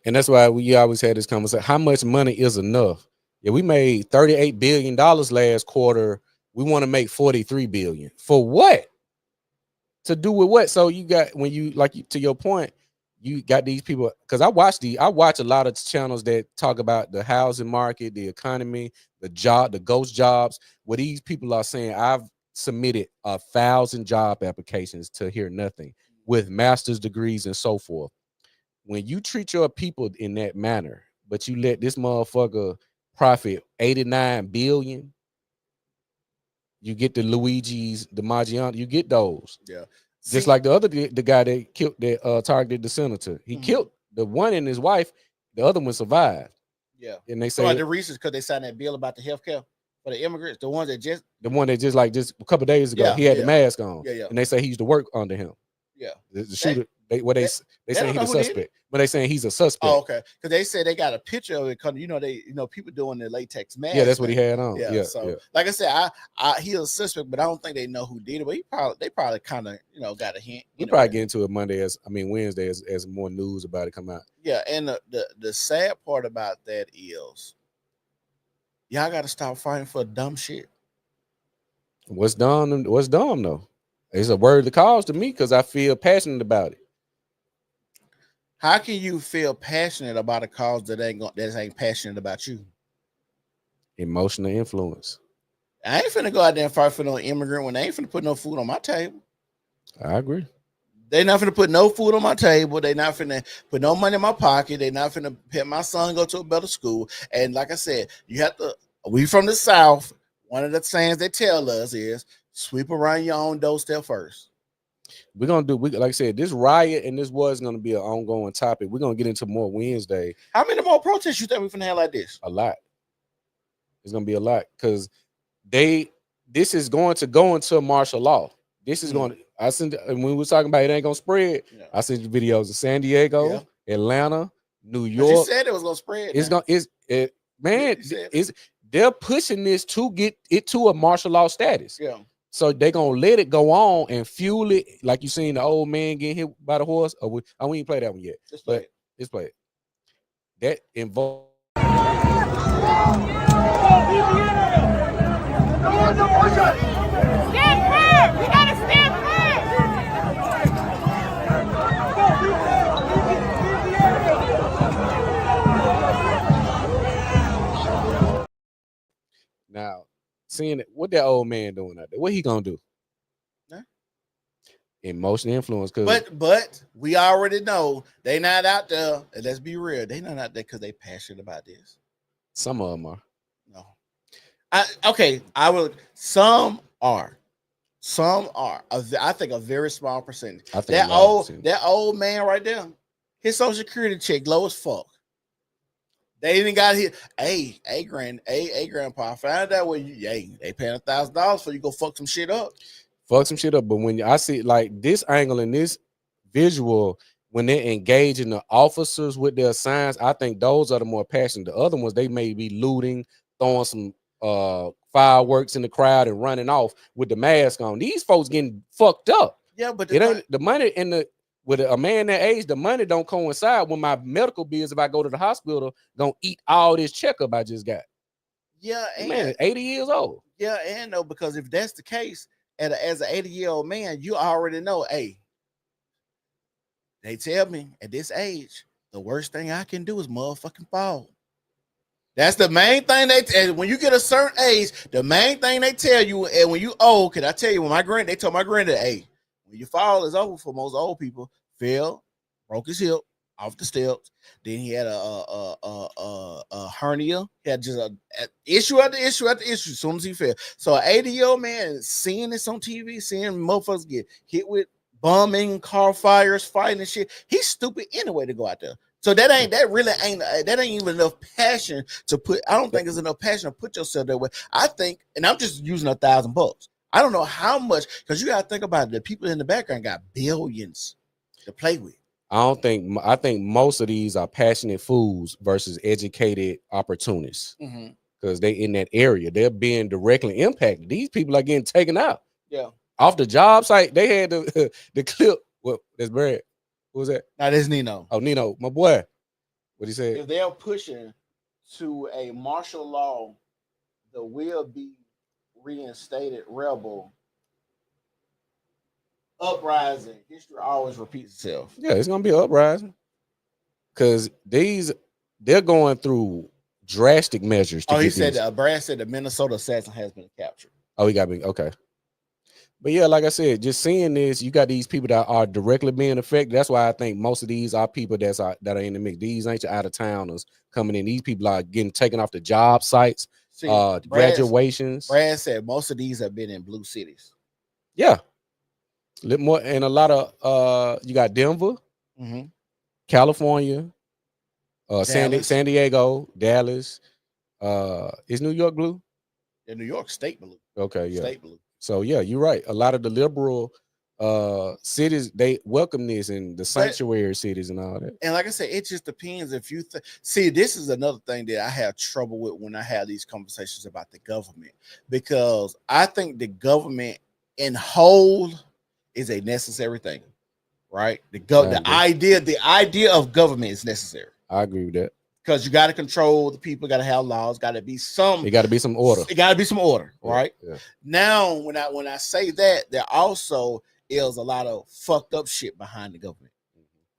And that's why we always had this conversation. How much money is enough? Yeah, we made $38 billion last quarter. We want to make $43 billion. For what? To do with what? So you got, when you, to your point, you got these people because I watch a lot of channels that talk about the housing market, the economy, the ghost jobs, where these people are saying I've submitted 1,000 job applications to hear nothing with master's degrees and so forth. When you treat your people in that manner, but you let this motherfucker profit 89 billion, you get the Luigi's, the Maggiano, you get those. Yeah. Just like the guy that killed that targeted the senator. He killed the one and his wife, the other one survived. Yeah. And they So say the reasons because they signed that bill about the healthcare for the immigrants, the one that just a couple days ago, he had the mask on. Yeah. And they say he used to work under him. Yeah. The shooter, they saying he's a suspect, but they saying he's a suspect. Oh, okay. Because they said they got a picture of it. Cause people doing the latex mask. Yeah, that's what he had on. Yeah. So like I said, he's a suspect, but I don't think they know who did it. But they probably kind of got a hint. We'll probably get into it Wednesday as more news about it come out. Yeah, and the sad part about that is y'all got to stop fighting for dumb shit. What's dumb though? It's a word to cause to me because I feel passionate about it. How can you feel passionate about a cause that ain't passionate about you? Emotional influence. I ain't finna go out there and fight for no immigrant when they ain't finna put no food on my table. I agree. They not finna put no food on my table. They not finna put no money in my pocket. They not finna help my son go to a better school. And like I said, we from the South. One of the sayings they tell us is sweep around your own doorstep first. We're gonna like I said, this riot and this was gonna be an ongoing topic. We're gonna get into more Wednesday. How many more protests you think we're gonna have like this? A lot. It's gonna be a lot because this is going to go into martial law. This is going to. When we were talking about it ain't gonna spread. Yeah. I sent you videos of San Diego, Atlanta, New York. You said it was gonna spread. They're pushing this to get it to a martial law status. Yeah. So they're gonna let it go on and fuel it, like you seen the old man getting hit by the horse. We ain't play that one yet. Let's play it. That involves. Stand firm! We gotta stand firm! Now, seeing what that old man doing out there, what he gonna do? Emotional influence, but we already know they not out there. And let's be real, they not out there because they passionate about this. Some of them are. No, I will. Some are. I think a very small percentage. I think that old man right there, his social security check low as fuck. They even got here. Hey, grandpa, I found out where they paying $1,000 for you go fuck some shit up. But when I see like this angle and this visual, when they're engaging the officers with their signs, I think those are the more passionate. The other ones, they may be looting, throwing some fireworks in the crowd and running off with the mask on. These folks getting fucked up. Yeah, but it ain't the money with a man that age, the money don't coincide with my medical bills. If I go to the hospital, gonna eat all this checkup I just got. Yeah, and man, 80 years old. Yeah, and no, because if that's the case, as an 80-year-old man, you already know, hey, they tell me at this age, the worst thing I can do is motherfucking fall. That's the main thing and when you get a certain age, the main thing they tell you, and when you old, can I tell you, they told my granddad, hey, when you fall, it's over for most old people. Fell, broke his hip off the steps. Then he had a hernia. He had just an issue after issue after issue as soon as he fell. So an 80-year-old man seeing this on TV, seeing motherfuckers get hit with bombing, car fires, fighting and shit, he's stupid anyway to go out there. So that ain't even enough passion to put. I don't think there's enough passion to put yourself that way. I think, and I'm just using $1,000. I don't know how much, because you gotta think about it. The people in the background got billions to play with. I think most of these are passionate fools versus educated opportunists, because they in that area. They're being directly impacted. These people are getting taken out. Yeah, off the job site. They had the clip. What? That's Brad. Who was that? Now that's Nino. Oh, Nino, my boy. What he said? If they're pushing to a martial law, the will be reinstated rebel uprising. History always repeats itself. Yeah, it's gonna be an uprising because they're going through drastic measures to Oh, he get said these. Brad said the Minnesota assassin has been captured. Oh, he got me. Okay. But yeah, like I said, just seeing this, you got these people that are directly being affected. That's why I think most of these are people that are in the mix. These ain't your out of towners coming in. These people are getting taken off the job sites, See, graduations. Brad said most of these have been in blue cities. Yeah, a little more, and a lot of you got Denver, Mm-hmm. California, Dallas. San Diego, Dallas. Is New York blue? In New York State blue. Okay, yeah. State blue. So yeah, you're right. A lot of the liberal cities, they welcome this, and the sanctuary cities and all that. And like I said, it just depends if you see. This is another thing that I have trouble with when I have these conversations about the government, because I think the government in whole is a necessary thing, right? The idea of government is necessary. I agree with that. Because you got to control the people, got to have laws, got to be some. It got to be some order. It got to be some order, right? Yeah. Now, when I say that, there also is a lot of fucked up shit behind the government.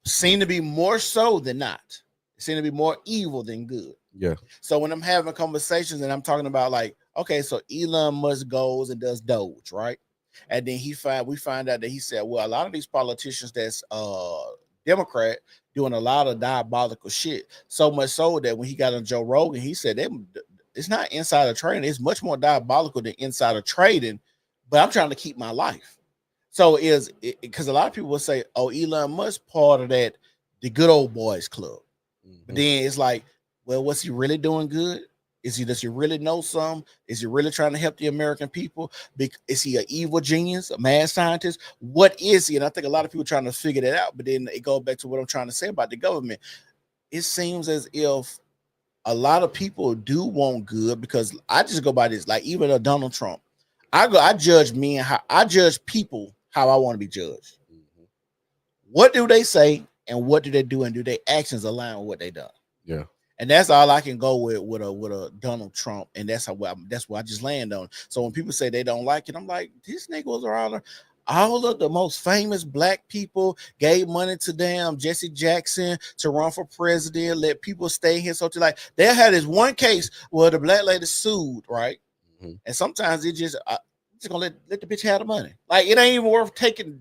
Seem to be more so than not. Seem to be more evil than good. Yeah. So when I'm having conversations and I'm talking about like, okay, so Elon Musk goes and does Doge, right? And then we find out that he said, well, a lot of these politicians that's Democrat doing a lot of diabolical shit. So much so that when he got on Joe Rogan, he said it's not insider trading. It's much more diabolical than insider trading, but I'm trying to keep my life. So because a lot of people will say, oh, Elon Musk part of that, the good old boys club. Mm-hmm. But then it's like, well, what's he really doing good? Does he really know some? Is he really trying to help the American people? Is he an evil genius, a mad scientist? What is he? And I think a lot of people are trying to figure that out. But then it goes back to what I'm trying to say about the government. It seems as if a lot of people do want good, because I just go by this. Like even Donald Trump, I judge people how I want to be judged. Mm-hmm. What do they say and what do they do, and do their actions align with what they done? Yeah. And that's all I can go with a Donald Trump, and that's what I just land on. So when people say they don't like it, I'm like, these niggas are all of the most famous black people gave money to them, Jesse Jackson, to run for president, let people stay here. So like they had this one case where the black lady sued, right? Mm-hmm. And sometimes it just gonna let the bitch have the money. Like it ain't even worth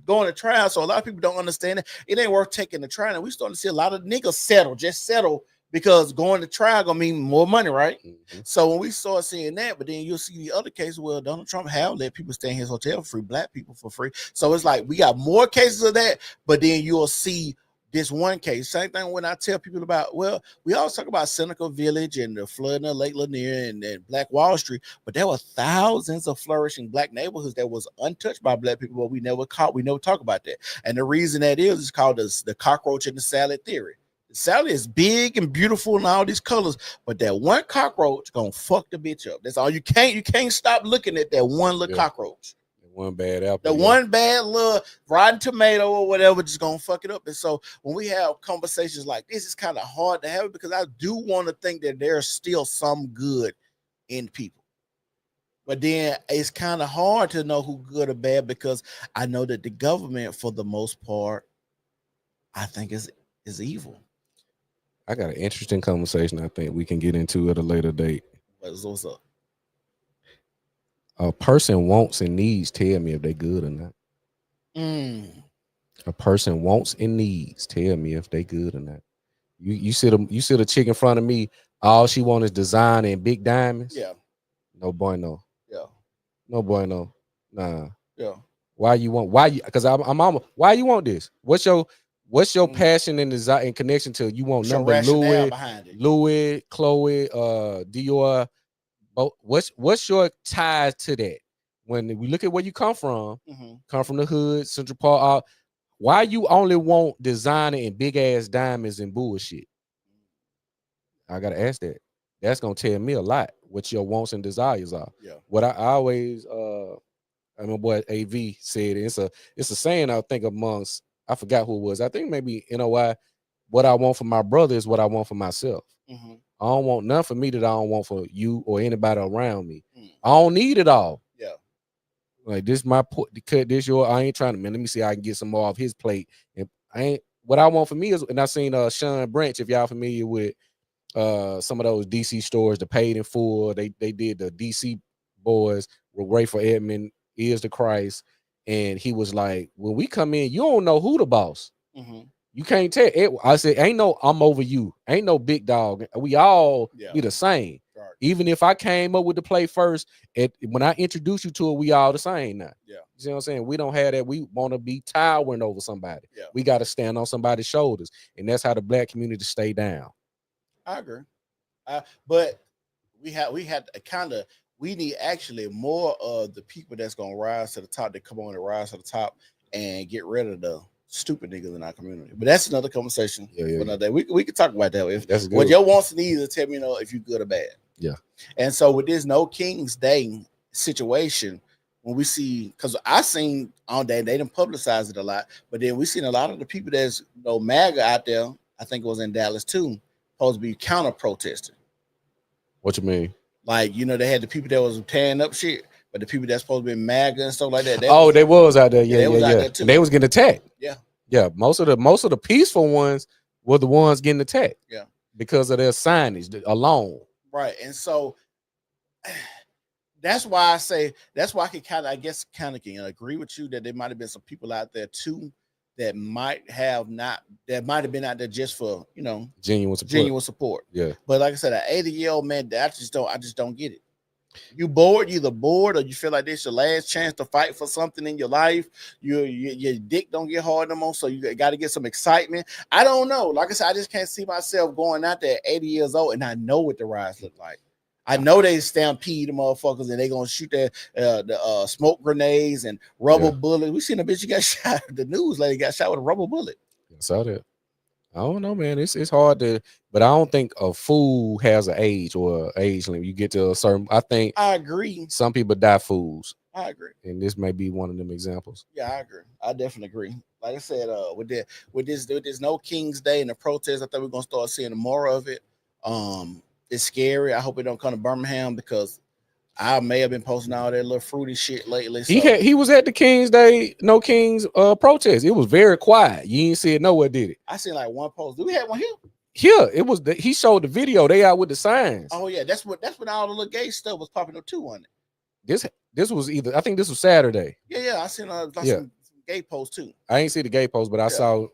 going to trial. So a lot of people don't understand it. It ain't worth taking the trial. And we starting to see a lot of niggas settle. Because going to trial gonna mean more money, right? Mm-hmm. So when we start seeing that, but then you'll see the other cases where Donald Trump have let people stay in his hotel for free, black people for free. So it's like we got more cases of that, but then you'll see this one case. Same thing when I tell people about, well, we always talk about Seneca Village and the flood in Lake Lanier and Black Wall Street, but there were thousands of flourishing black neighborhoods that was untouched by black people, but we never talk about that. And the reason that is called the cockroach and the salad theory. Salad is big and beautiful and all these colors, but that one cockroach gonna fuck the bitch up. That's all. You can't stop looking at that one little cockroach. One bad apple. The one bad little rotten tomato or whatever just gonna fuck it up. And so when we have conversations like this, it's kind of hard to have it, because I do want to think that there's still some good in people. But then it's kind of hard to know who good or bad, because I know that the government, for the most part, I think is evil. I got an interesting conversation I think we can get into at a later date. What's up? A person wants and needs tell me if they good or not. A person wants and needs tell me if they good or not. You sit a chick in front of me, all she wants is design and big diamonds. Yeah. No boy, no. Yeah. No boy, no. Nah. Yeah. Why you want why you want this? What's your passion and desire and connection to? You want number Louis, Chloe, Dior. What's your ties to that? When we look at where you come from the hood, Central Park. Why you only want designer and big ass diamonds and bullshit? I gotta ask that. That's gonna tell me a lot what your wants and desires are. Yeah. What I always my boy AV said, it's a saying I think amongst, I forgot who it was. I think maybe NOI. What I want for my brother is what I want for myself. Mm-hmm. I don't want nothing for me that I don't want for you or anybody around me. I don't need it all. Yeah. Like this my cut this your I ain't trying to man. Let me see how I can get some more off his plate. And I ain't what I want for me is and I seen Sean Branch, if y'all familiar with some of those DC stores, the paid in full. They did the DC boys were Grateful Edmond is the Christ. And he was like, when we come in, you don't know who the boss. You can't tell it. I said, ain't no I'm over you. Ain't no big dog. We all be the same. Right. Even if I came up with the play first, when I introduce you to it, we all the same now. Yeah. You see what I'm saying? We don't have that. We want to be towering over somebody. Yeah. We got to stand on somebody's shoulders. And that's how the black community stay down. I agree. But we need actually more of the people that's gonna rise to the top that come on and rise to the top and get rid of the stupid niggas in our community. But that's another conversation. Another day. We can talk about that. If that's what your wants and needs, tell me if you're good or bad. Yeah. And so with this No King's Day situation, when we see, because I seen on day they didn't publicize it a lot, but then we seen a lot of the people that's MAGA out there. I think it was in Dallas too, supposed to be counter protesting. What you mean? Like, they had the people that was tearing up shit, but the people that's supposed to be MAGA and stuff like that. They was out there. Yeah. And they was getting attacked. Yeah. Most of the peaceful ones were the ones getting attacked. Yeah. Because of their signage alone. Right. And so that's why I can kind of agree with you that there might have been some people out there too that might have been out there just for genuine support. Yeah. But like I said, an 80-year-old man, I just don't get it. You bored, you either bored or you feel like this your last chance to fight for something in your life. Your dick don't get hard no more, so you got to get some excitement. I don't know. Like I said, I just can't see myself going out there at 80 years old, and I know what the riots look like. I know they stampede the motherfuckers and they gonna shoot the smoke grenades and rubber bullets. We seen a bitch who got shot. The news lady got shot with a rubber bullet. I saw that. I don't know, man. It's hard to, but I don't think a fool has an age or age limit. You get to a certain. I think I agree. Some people die fools. I agree, and this may be one of them examples. Yeah, I agree. I definitely agree. Like I said, with this No King's Day and the protest, I think we're gonna start seeing more of it. It's scary. I hope it don't come to Birmingham because I may have been posting all that little fruity shit lately. So. He was at the King's Day, No King's protest. It was very quiet. You ain't see it nowhere, did it? I seen like one post. Do we have one here? Here, it was. He showed the video. They out with the signs. Oh yeah, that's when all the little gay stuff was popping up too on it. This was I think this was Saturday. Yeah. I seen some gay posts too. I ain't see the gay post, but I saw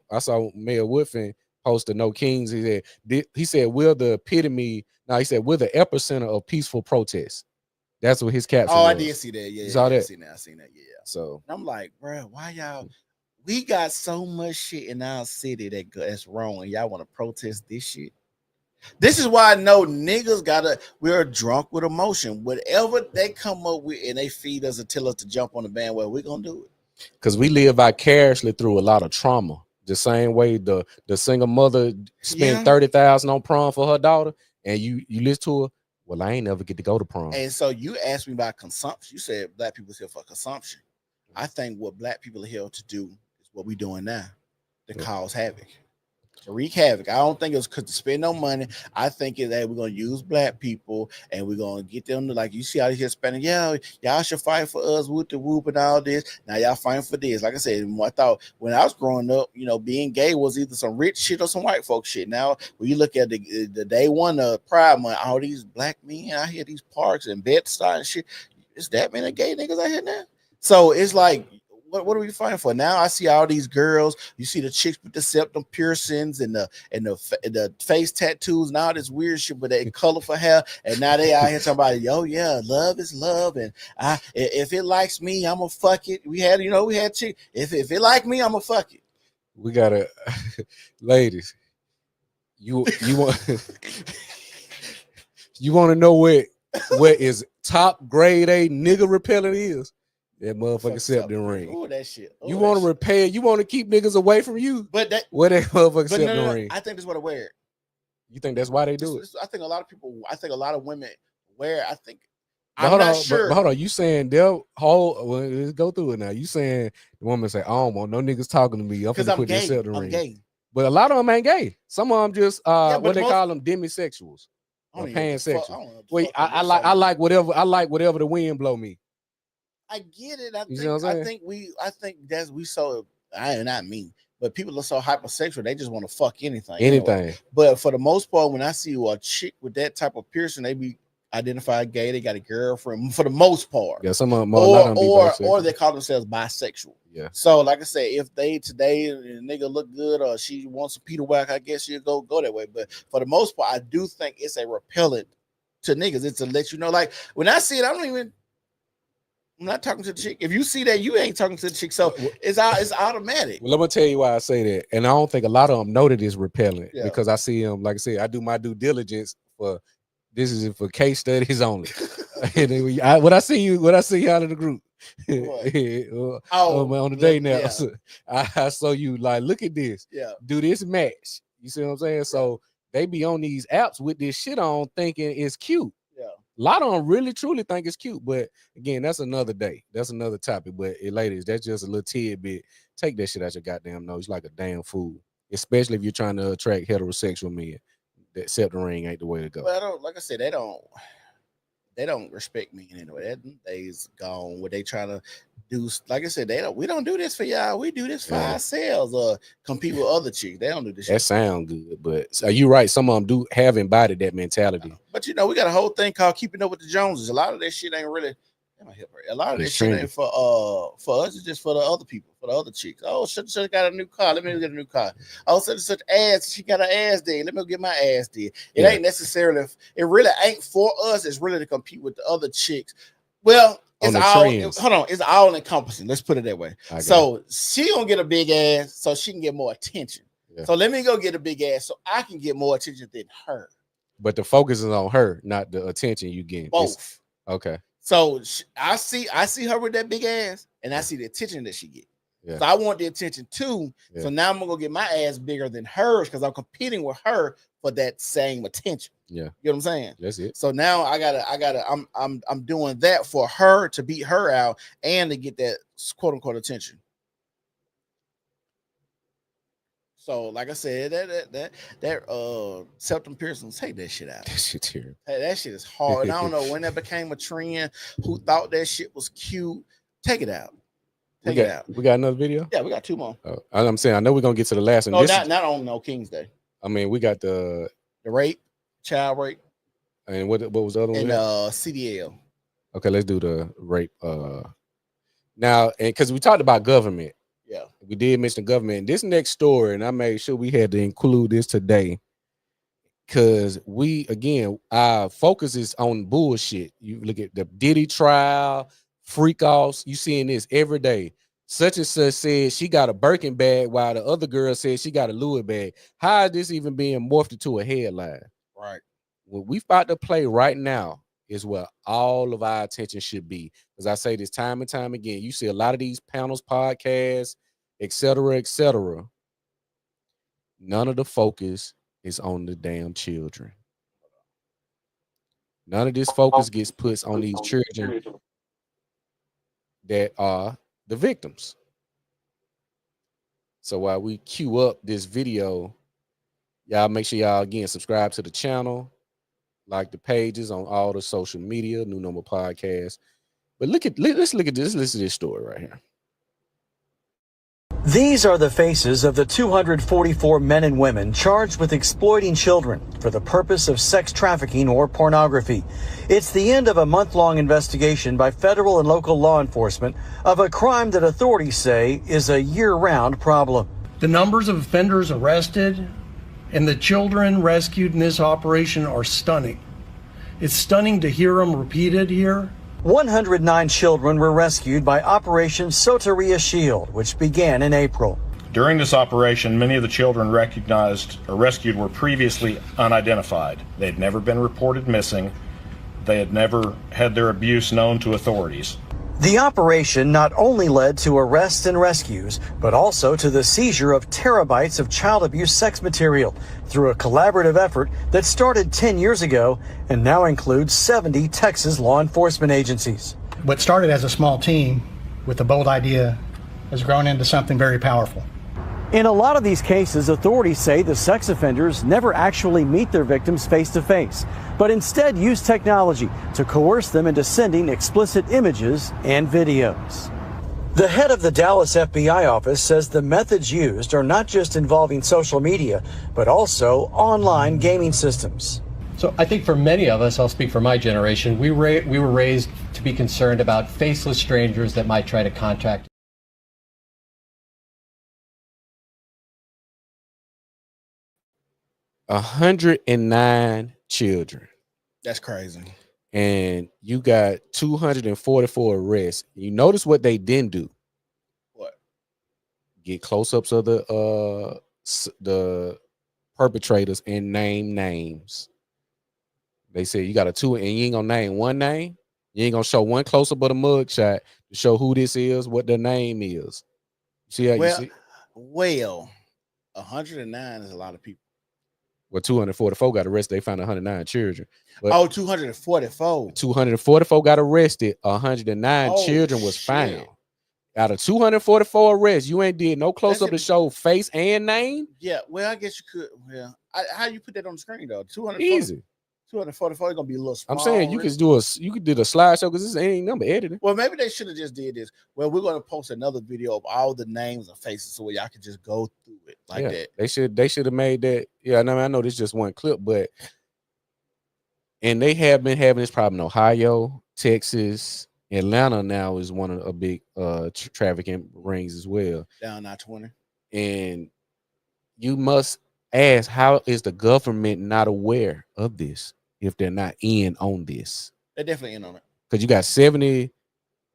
Mayor Woodfin post the No Kings. He said we're the epitome. Now he said we're the epicenter of peaceful protest. That's what his caption was. I did see that. Yeah, you saw that? I seen that. Yeah. So I'm like, bro, why y'all? We got so much shit in our city that's wrong, and y'all want to protest this shit. This is why I know niggas we're drunk with emotion. Whatever they come up with and they feed us and tell us to jump on the bandwagon, we're gonna do it. Because we live vicariously through a lot of trauma. The same way the single mother spent $30,000 on prom for her daughter, and you listen to her. Well, I ain't never get to go to prom. And so you asked me about consumption. You said black people's here for consumption. I think what black people are here to do is what we're doing now, to cause havoc, to wreak havoc. I don't think it's because to spend no money. I think it's that we're gonna use black people and we're gonna get them to, like you see all these Hispanic, y'all should fight for us with the whoop and all this. Now y'all fighting for this. Like I said, I thought when I was growing up, being gay was either some rich shit or some white folk shit. Now when you look at the day one of Pride Month, all these black men out here, these parks and Bed-Stuy and shit, is that many gay niggas out here now? So it's like, what are we fighting for? Now I see all these girls. You see the chicks with the septum piercings and the face tattoos and all this weird shit with that colorful hair. And now they out here talking about, love is love. And if it likes me, I'ma fuck it. We had chicks. If it like me, I'ma fuck it. We gotta, ladies. You want you want to know what is top grade A nigga repellent is? That motherfucking septum ring. Oh, that shit. You want to repair? You want to keep niggas away from you? But that motherfucking septum ring. I think that's what I wear. You think that's why they do it? I think a lot of people. I think a lot of women wear. I think. I'm not sure. But hold on. You saying they'll hold? Well, let's go through it now. You saying the woman say, "I don't want no niggas talking to me. I'm gonna put this septum ring." Gay. But a lot of them ain't gay. Some of them just what they call them demisexuals or pansexual. Wait, I like whatever. I like whatever the wind blow me. I get it. I You see what I'm saying? I think that's we so not me, but people are so hypersexual. They just want to fuck anything. Anything. Anyway. But for the most part, when I see a chick with that type of piercing, they be identified gay. They got a girlfriend for the most part. Yeah, some of them or they call themselves bisexual. Yeah. So like I said, if they today a nigga look good or she wants a Peter Whack, I guess she'll go that way. But for the most part, I do think it's a repellent to niggas. It's to let you know, like when I see it, I'm not talking to the chick. If you see that, you ain't talking to the chick. So it's automatic. Well, let me tell you why I say that. And I don't think a lot of them know that it's repellent because I see them, like I said, I do my due diligence for this is for case studies only. And when I see you out of the group on the day now, I saw you like, look at this. Yeah. Do this match. You see what I'm saying? So they be on these apps with this shit on thinking it's cute. Yeah. A lot of them really truly think it's cute, but again, that's another day. That's another topic. But ladies, that's just a little tidbit. Take that shit out your goddamn nose like a damn fool, especially if you're trying to attract heterosexual men. That accept the ring ain't the way to go. Well, I don't, like I said, they don't respect me anyway. That days gone. What they trying to do? Like I said, we don't do this for y'all. We do this for ourselves. Compete with other chicks. They don't do this. That sound good, but you right. Some of them do have embodied that mentality. But we got a whole thing called keeping up with the Joneses. A lot of that shit ain't really. A lot of this shit ain't for us. It's just for the other people, for the other chicks. Oh, such got a new car. Let me get a new car. Oh, such ass. She got an ass day. Let me get my ass day. It ain't necessarily. It really ain't for us. It's really to compete with the other chicks. Well, it's all. It's all encompassing. Let's put it that way. So she gonna get a big ass, so she can get more attention. Yeah. So let me go get a big ass, so I can get more attention than her. But the focus is on her, not the attention you get. Both. Okay. So I see her with that big ass, and I see the attention that she get. Yeah. So I want the attention too. Yeah. So now I'm gonna get my ass bigger than hers because I'm competing with her for that same attention. Yeah, you know what I'm saying? That's it. So now I'm doing that for her to beat her out and to get that quote unquote attention. So, like I said, that septum piercings, take that shit out. That shit terrible. Hey, that shit is hard. I don't know when that became a trend. Who thought that shit was cute? Take it out. Take it out. We got another video? Yeah, we got two more. I'm saying I know we're gonna get to the last one. No, not on King's Day. I mean, we got the rape, child rape, and what was the other one? And CDL. Okay, let's do the rape. Now, and because we talked about government. Yeah, we did mention government. This next story, and I made sure we had to include this today because our focus is on bullshit. You look at the Diddy trial, freak offs. You seeing this every day. Such and such said she got a Birkin bag while the other girl said she got a Louis bag. How is this even being morphed into a headline? Right. What we about to play right now is where all of our attention should be. Because I say this time and time again, you see a lot of these panels, podcasts, etc., etc. None of the focus is on the damn children. None of this focus gets put on these children that are the victims. So while we queue up this video, y'all make sure y'all again subscribe to the channel, like the pages on all the social media, New Normal Podcast. But let's look at this. Listen to this story right here. These are the faces of the 244 men and women charged with exploiting children for the purpose of sex trafficking or pornography. It's the end of a month-long investigation by federal and local law enforcement of a crime that authorities say is a year-round problem. The numbers of offenders arrested and the children rescued in this operation are stunning. It's stunning to hear them repeated here. 109 children were rescued by Operation Soteria Shield, which began in April. During this operation, many of the children recognized or rescued were previously unidentified. They had never been reported missing. They had never had their abuse known to authorities. The operation not only led to arrests and rescues, but also to the seizure of terabytes of child abuse sex material through a collaborative effort that started 10 years ago and now includes 70 Texas law enforcement agencies. What started as a small team with a bold idea has grown into something very powerful. In a lot of these cases, authorities say the sex offenders never actually meet their victims face to face, but instead use technology to coerce them into sending explicit images and videos. The head of the Dallas FBI office says the methods used are not just involving social media, but also online gaming systems. So I think for many of us, I'll speak for my generation, we were raised to be concerned about faceless strangers that might try to contact. 109 children, That's crazy. and you got 244 arrests. You notice what they didn't do? What? Get close-ups of the perpetrators and name names. They said you got a two, and you ain't gonna name one name. You ain't gonna show one close-up of the mugshot to show who this is, what their name is. See how you see? Well, 109 is a lot of people. Well, 244 got arrested. They found 109 children. But 244. 244 got arrested. 109 children was found. Out of 244 arrests, you ain't did no close up to show face and name. Yeah, well, I guess you could. Well, how you put that on the screen though? 200 Easy. 244 is gonna be a little small. I'm saying you could do the slideshow because this ain't number editing. Well, maybe they should have just did this. Well, we're gonna post another video of all the names and faces so y'all can just go through it like that. They should have made that. Yeah, I know this is just one clip, but and they have been having this problem in Ohio, Texas, Atlanta now is one of a big trafficking rings as well. Down I-20. And you must ask, how is the government not aware of this if they're not in on this? They're definitely in on it. Because you got 70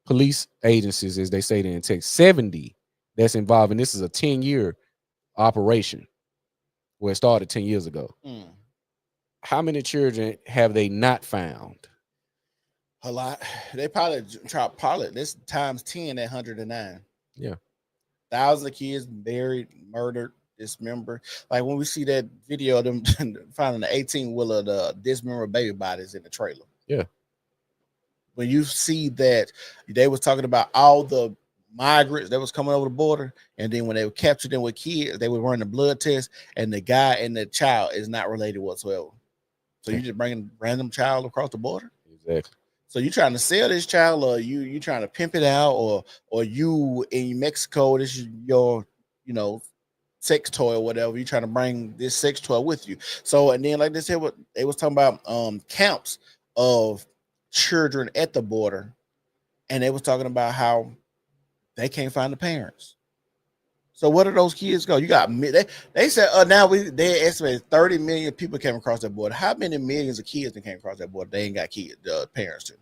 police agencies, as they say there in Texas, 70 that's involved, and this is a 10-year operation where it started 10 years ago. How many children have they not found? A lot. They probably try pilot this times 10 at 109. Yeah. Thousands of kids buried, murdered, dismembered. Like when we see that video of them finding the 18-wheeler, the dismembered baby bodies in the trailer. Yeah. When you see that, they was talking about all the migrants that was coming over the border, and then when they would capture them with kids, they would run the blood test, and the guy and the child is not related whatsoever. So you just bringing a random child across the border? Exactly. So you trying to sell this child, or you trying to pimp it out, or you in Mexico, this is your, sex toy or whatever. You trying to bring this sex toy with you. So, and then like they said, what they was talking about camps of children at the border, and they was talking about how they can't find the parents. So where do those kids go? You got they said they estimated 30 million people came across that border. How many millions of kids that came across that border? They ain't got kids, parents too.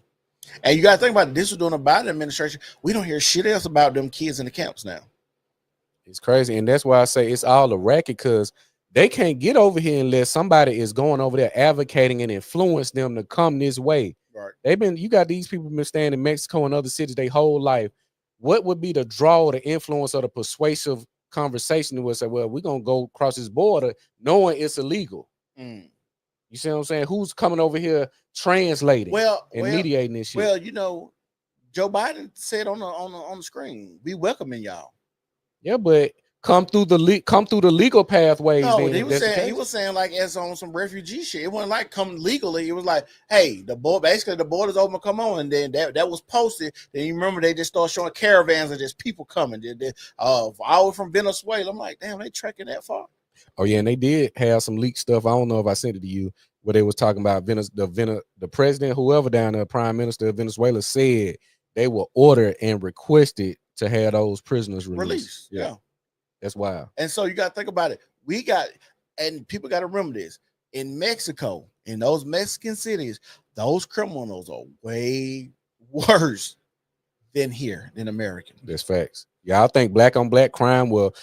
And you got to think about it. This was doing a Biden administration. We don't hear shit else about them kids in the camps now. It's crazy, and that's why I say it's all a racket, because they can't get over here unless somebody is going over there advocating and influence them to come this way. Right. You got these people been staying in Mexico and other cities their whole life. What would be the draw, the influence, or the persuasive conversation would say, well, we're gonna go across this border knowing it's illegal? You see what I'm saying? Who's coming over here translating and mediating this shit? Well, Joe Biden said on the screen, we welcoming y'all. Yeah, but come through the legal pathways. No, he was saying like as on some refugee shit. It wasn't like come legally. It was like, hey, the border's open, come on. And then that was posted. Then you remember they just started showing caravans of just people coming. All from Venezuela. I'm like, damn, they trekking that far. Oh yeah, and they did have some leaked stuff. I don't know if I sent it to you, where they was talking about the president, whoever down there, prime minister of Venezuela, said they were ordered and requested to have those prisoners released. Yeah. That's wild. And so you got to think about it. And people got to remember this. In Mexico, in those Mexican cities, those criminals are way worse than here, than American. That's facts. Y'all think black on black crime, well,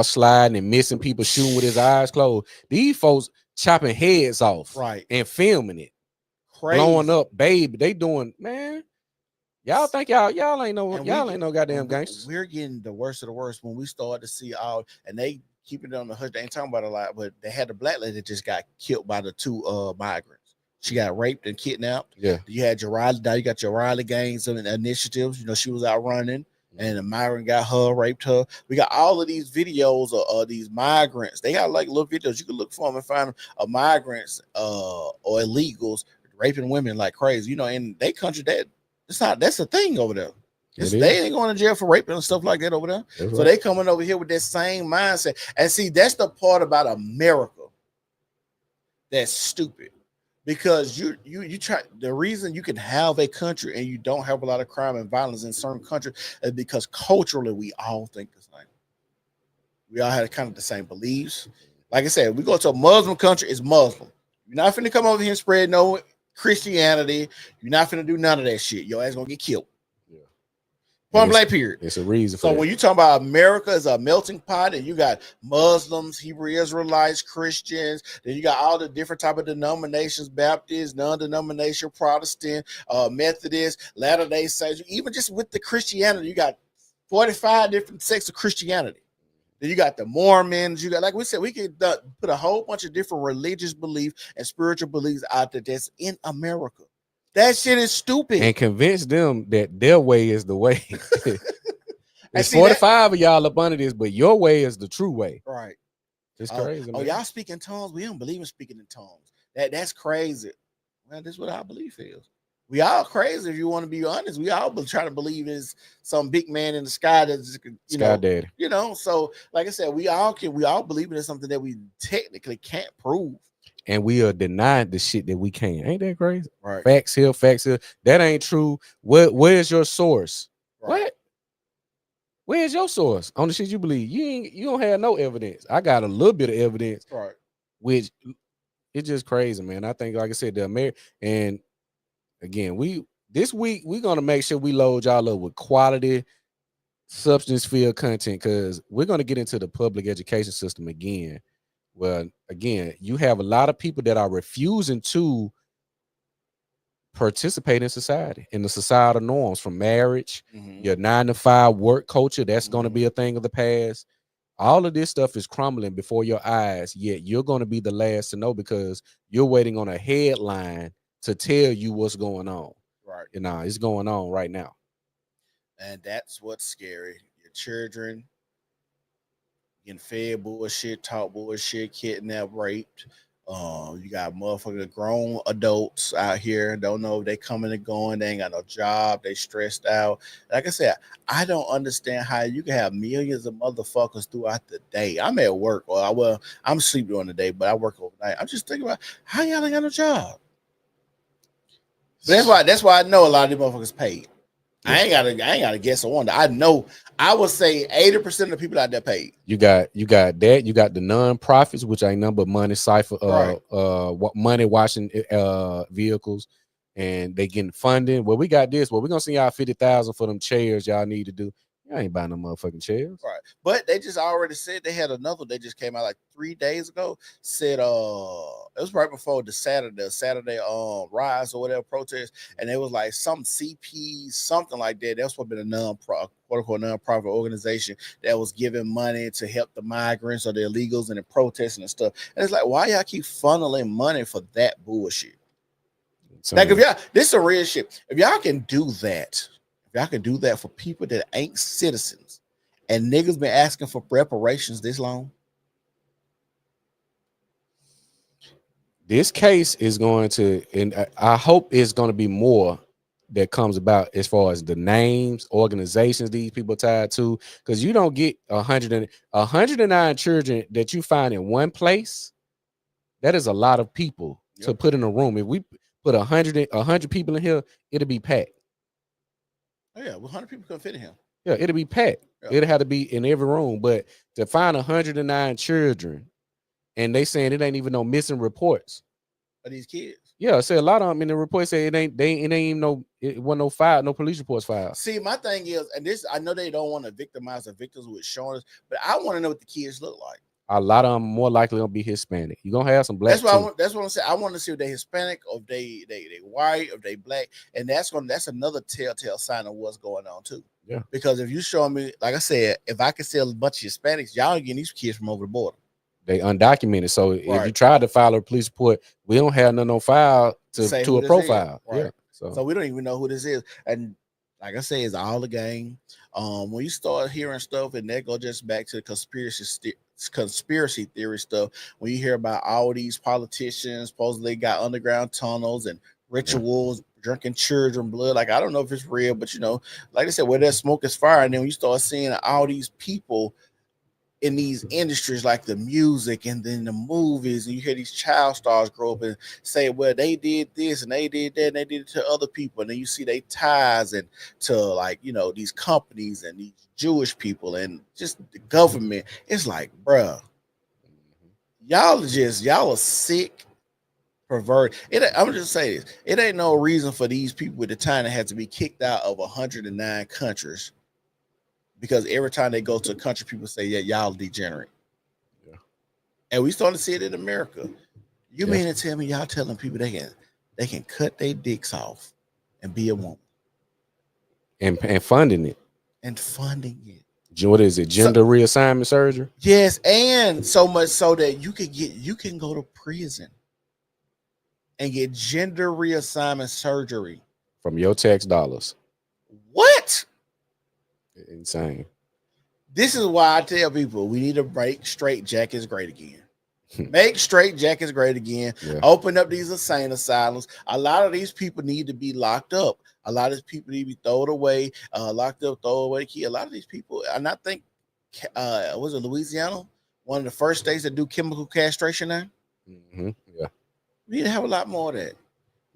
sliding and missing people, shooting with his eyes closed. These folks chopping heads off, right, and filming it, crazy, blowing up, baby. They doing, man. Y'all think y'all ain't no goddamn gangsters. We're getting the worst of the worst when we start to see all, and they keep it on the hush. They ain't talking about it a lot, but they had the black lady that just got killed by the two migrants. She got raped and kidnapped. Yeah. You had now you got your Riley gangs and initiatives. She was out running. and a migrant got her, raped her. We got all of these videos of these migrants. They got like little videos. You can look for them and find them of migrants or illegals raping women like crazy. You know, in their country, that's a thing over there. They ain't going to jail for raping and stuff like that over there. That's so right. they coming over here with that same mindset. And see, that's the part about America that's stupid. Because you try, the reason you can have a country and you don't have a lot of crime and violence in certain countries is because culturally we all think the same. We all have kind of the same beliefs. Like I said, we go to a Muslim country, it's Muslim. You're not finna come over here and spread no Christianity. You're not finna do none of that shit. Your ass gonna get killed. Point blank, period. It's a reason for So that. when you talk about America as a melting pot, and you got Muslims, Hebrew Israelites, Christians, then you got all the different type of denominations: Baptist, non-denominational, Protestant, Methodist, Latter-day Saints. Even just with the Christianity, you got 45 different sects of Christianity. Then you got the Mormons. You got, like we said, we could put a whole bunch of different religious beliefs and spiritual beliefs out there that's in America. That shit is stupid. And convince them that their way is the way. There's see 45 of y'all up under this, but your way is the true way. Right. It's crazy. Oh, man. y'all speak in tongues. We don't believe in speaking in tongues. That's crazy. Well, this is what our belief is. We all crazy if you want to be honest. We all trying to believe is some big man in the sky that's Sky Daddy. You know. So, like I said, we all believe in something that we technically can't prove. And we are denying the shit that we can. Ain't that crazy? Right. Facts here, facts here. That ain't true. Where's your source? Right. What? Where's your source on the shit you believe? You don't have no evidence. I got a little bit of evidence, Right. which it's just crazy, man. I think, like I said, and again, this week we're gonna make sure we load y'all up with quality substance-filled content, because we're gonna get into the public education system again. Well, again, you have a lot of people that are refusing to participate in society, in the societal norms, from marriage, your 9-to-5 work culture. That's going to be a thing of the past. All of this stuff is crumbling before your eyes, yet you're going to be the last to know, because you're waiting on a headline to tell you what's going on. Right. You know, it's going on right now. And that's what's scary. Your children getting fed bullshit, taught bullshit, kidnapped, raped. You got motherfucking grown adults out here, don't know if they coming and going, they ain't got no job, they stressed out. Like I said, I don't understand how you can have millions of motherfuckers throughout the day. I'm at work, or I'm asleep during the day, but I work overnight. I'm just thinking about how y'all ain't got no job. But that's why I know a lot of these motherfuckers paid. I ain't gotta guess on that. I know I would say 80% of the people out there paid. You got that. You got the non-profits, which ain't nothing but money cipher, money washing vehicles, and they getting funding. Well, we got this. Well, we're gonna send y'all 50,000 for them chairs y'all need to do. Y'all ain't buying no motherfucking chairs. Right. But they just already said they had another. They just came out like 3 days ago. Said it was right before the Saturday rise or whatever protest, and it was like some CP, something like that. That's what been a non-profit organization that was giving money to help the migrants or the illegals and the protesting and stuff. And it's like, why y'all keep funneling money for that bullshit? Like, if y'all, this is a real shit. If y'all can do that. Y'all can do that for people that ain't citizens, and niggas been asking for reparations this long. This case is going to, and I hope it's going to be more that comes about as far as the names, organizations these people tied to, because you don't get 109 children that you find in one place. That is a lot of people to put in a room. If we put 100 people in here, it'll be packed. Oh, yeah, 100 people couldn't fit in here. Yeah, it'll be packed. Yeah. It'll have to be in every room. But to find 109 children, and they saying it ain't even no missing reports of these kids. Yeah, I say a lot of them in the report say it ain't even it wasn't no police reports filed. See, my thing is, and this I know they don't want to victimize the victims with showing us, but I want to know what the kids look like. A lot of them more likely gonna be Hispanic. You're gonna have some black. That's what that's what I'm saying. I want to see if they Hispanic or if they white or if they black, and that's another telltale sign of what's going on too. Yeah. Because if you show me, like I said, if I can see a bunch of Hispanics, y'all getting these kids from over the border. They undocumented. So if you try to file a police report, we don't have nothing on file to a profile. Right. Yeah. So we don't even know who this is. And like I say, it's all a game. When you start hearing stuff, and that go just back to the conspiracy theory stuff. When you hear about all these politicians supposedly got underground tunnels and rituals, drinking children blood, like I don't know if it's real, but like I said, where there's smoke is fire. And then when you start seeing all these people in these industries like the music and then the movies, and you hear these child stars grow up and say, well, they did this and they did that and they did it to other people, and then you see they ties and to like these companies and these Jewish people and just the government. It's like, bruh, y'all are sick, pervert. I'm just saying this, it ain't no reason for these people with the time that had to be kicked out of 109 countries. Because every time they go to a country, people say, yeah, y'all degenerate. Yeah. And we starting to see it in America. You mean to tell me y'all telling people they can cut their dicks off and be a woman? And funding it. And funding it. What is it? Gender reassignment surgery? Yes, and so much so that you can go to prison and get gender reassignment surgery. From your tax dollars. What? Insane. This is why I tell people we need to make straight jackets great again. Make straight jackets great again. Yeah. Open up these insane asylums. A lot of these people need to be locked up. A lot of these people need to be thrown away, locked up, throw away key. A lot of these people, and I think, was it Louisiana? One of the first states that do chemical castration now. Mm-hmm. Yeah. We need to have a lot more of that.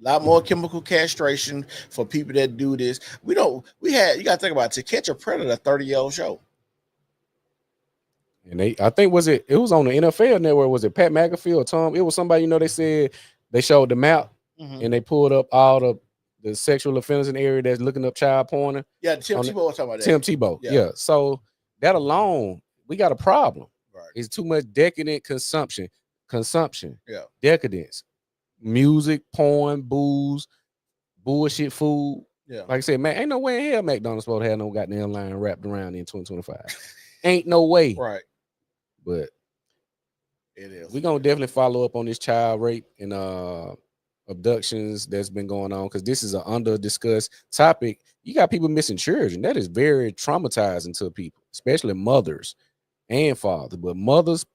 A lot more chemical castration for people that do this. You got to think about it. To Catch a Predator, 30-year-old show. And I think it was on the NFL network. Was it Pat McAfee or Tom? It was somebody, they said they showed the map and they pulled up all the sexual offenders in the area that's looking up child porn. Yeah, Tim Tebow was talking about that. Tim Tebow. Yeah. So that alone, we got a problem. Right. It's too much decadent consumption. Yeah. Decadence. Music, porn, booze, bullshit food. Yeah. Like I said, man, ain't no way in hell McDonald's supposed to have no goddamn line wrapped around in 2025. Ain't no way. Right. But it is. We're gonna definitely follow up on this child rape and abductions that's been going on, because this is an under discussed topic. You got people missing children. That is very traumatizing to people, especially mothers and fathers. But mothers,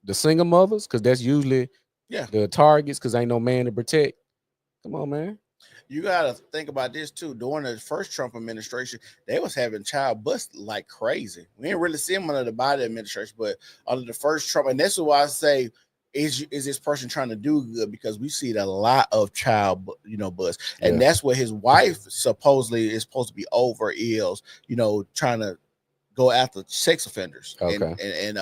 the single mothers, because that's usually the targets, because ain't no man to protect. Come on, man. You gotta think about this too. During the first Trump administration, they was having child bust like crazy. We didn't really see them under the Biden administration, but under the first Trump, and this is why I say, is this person trying to do good? Because we see a lot of child, bust, and that's what his wife supposedly is supposed to be over is, trying to go after sex offenders and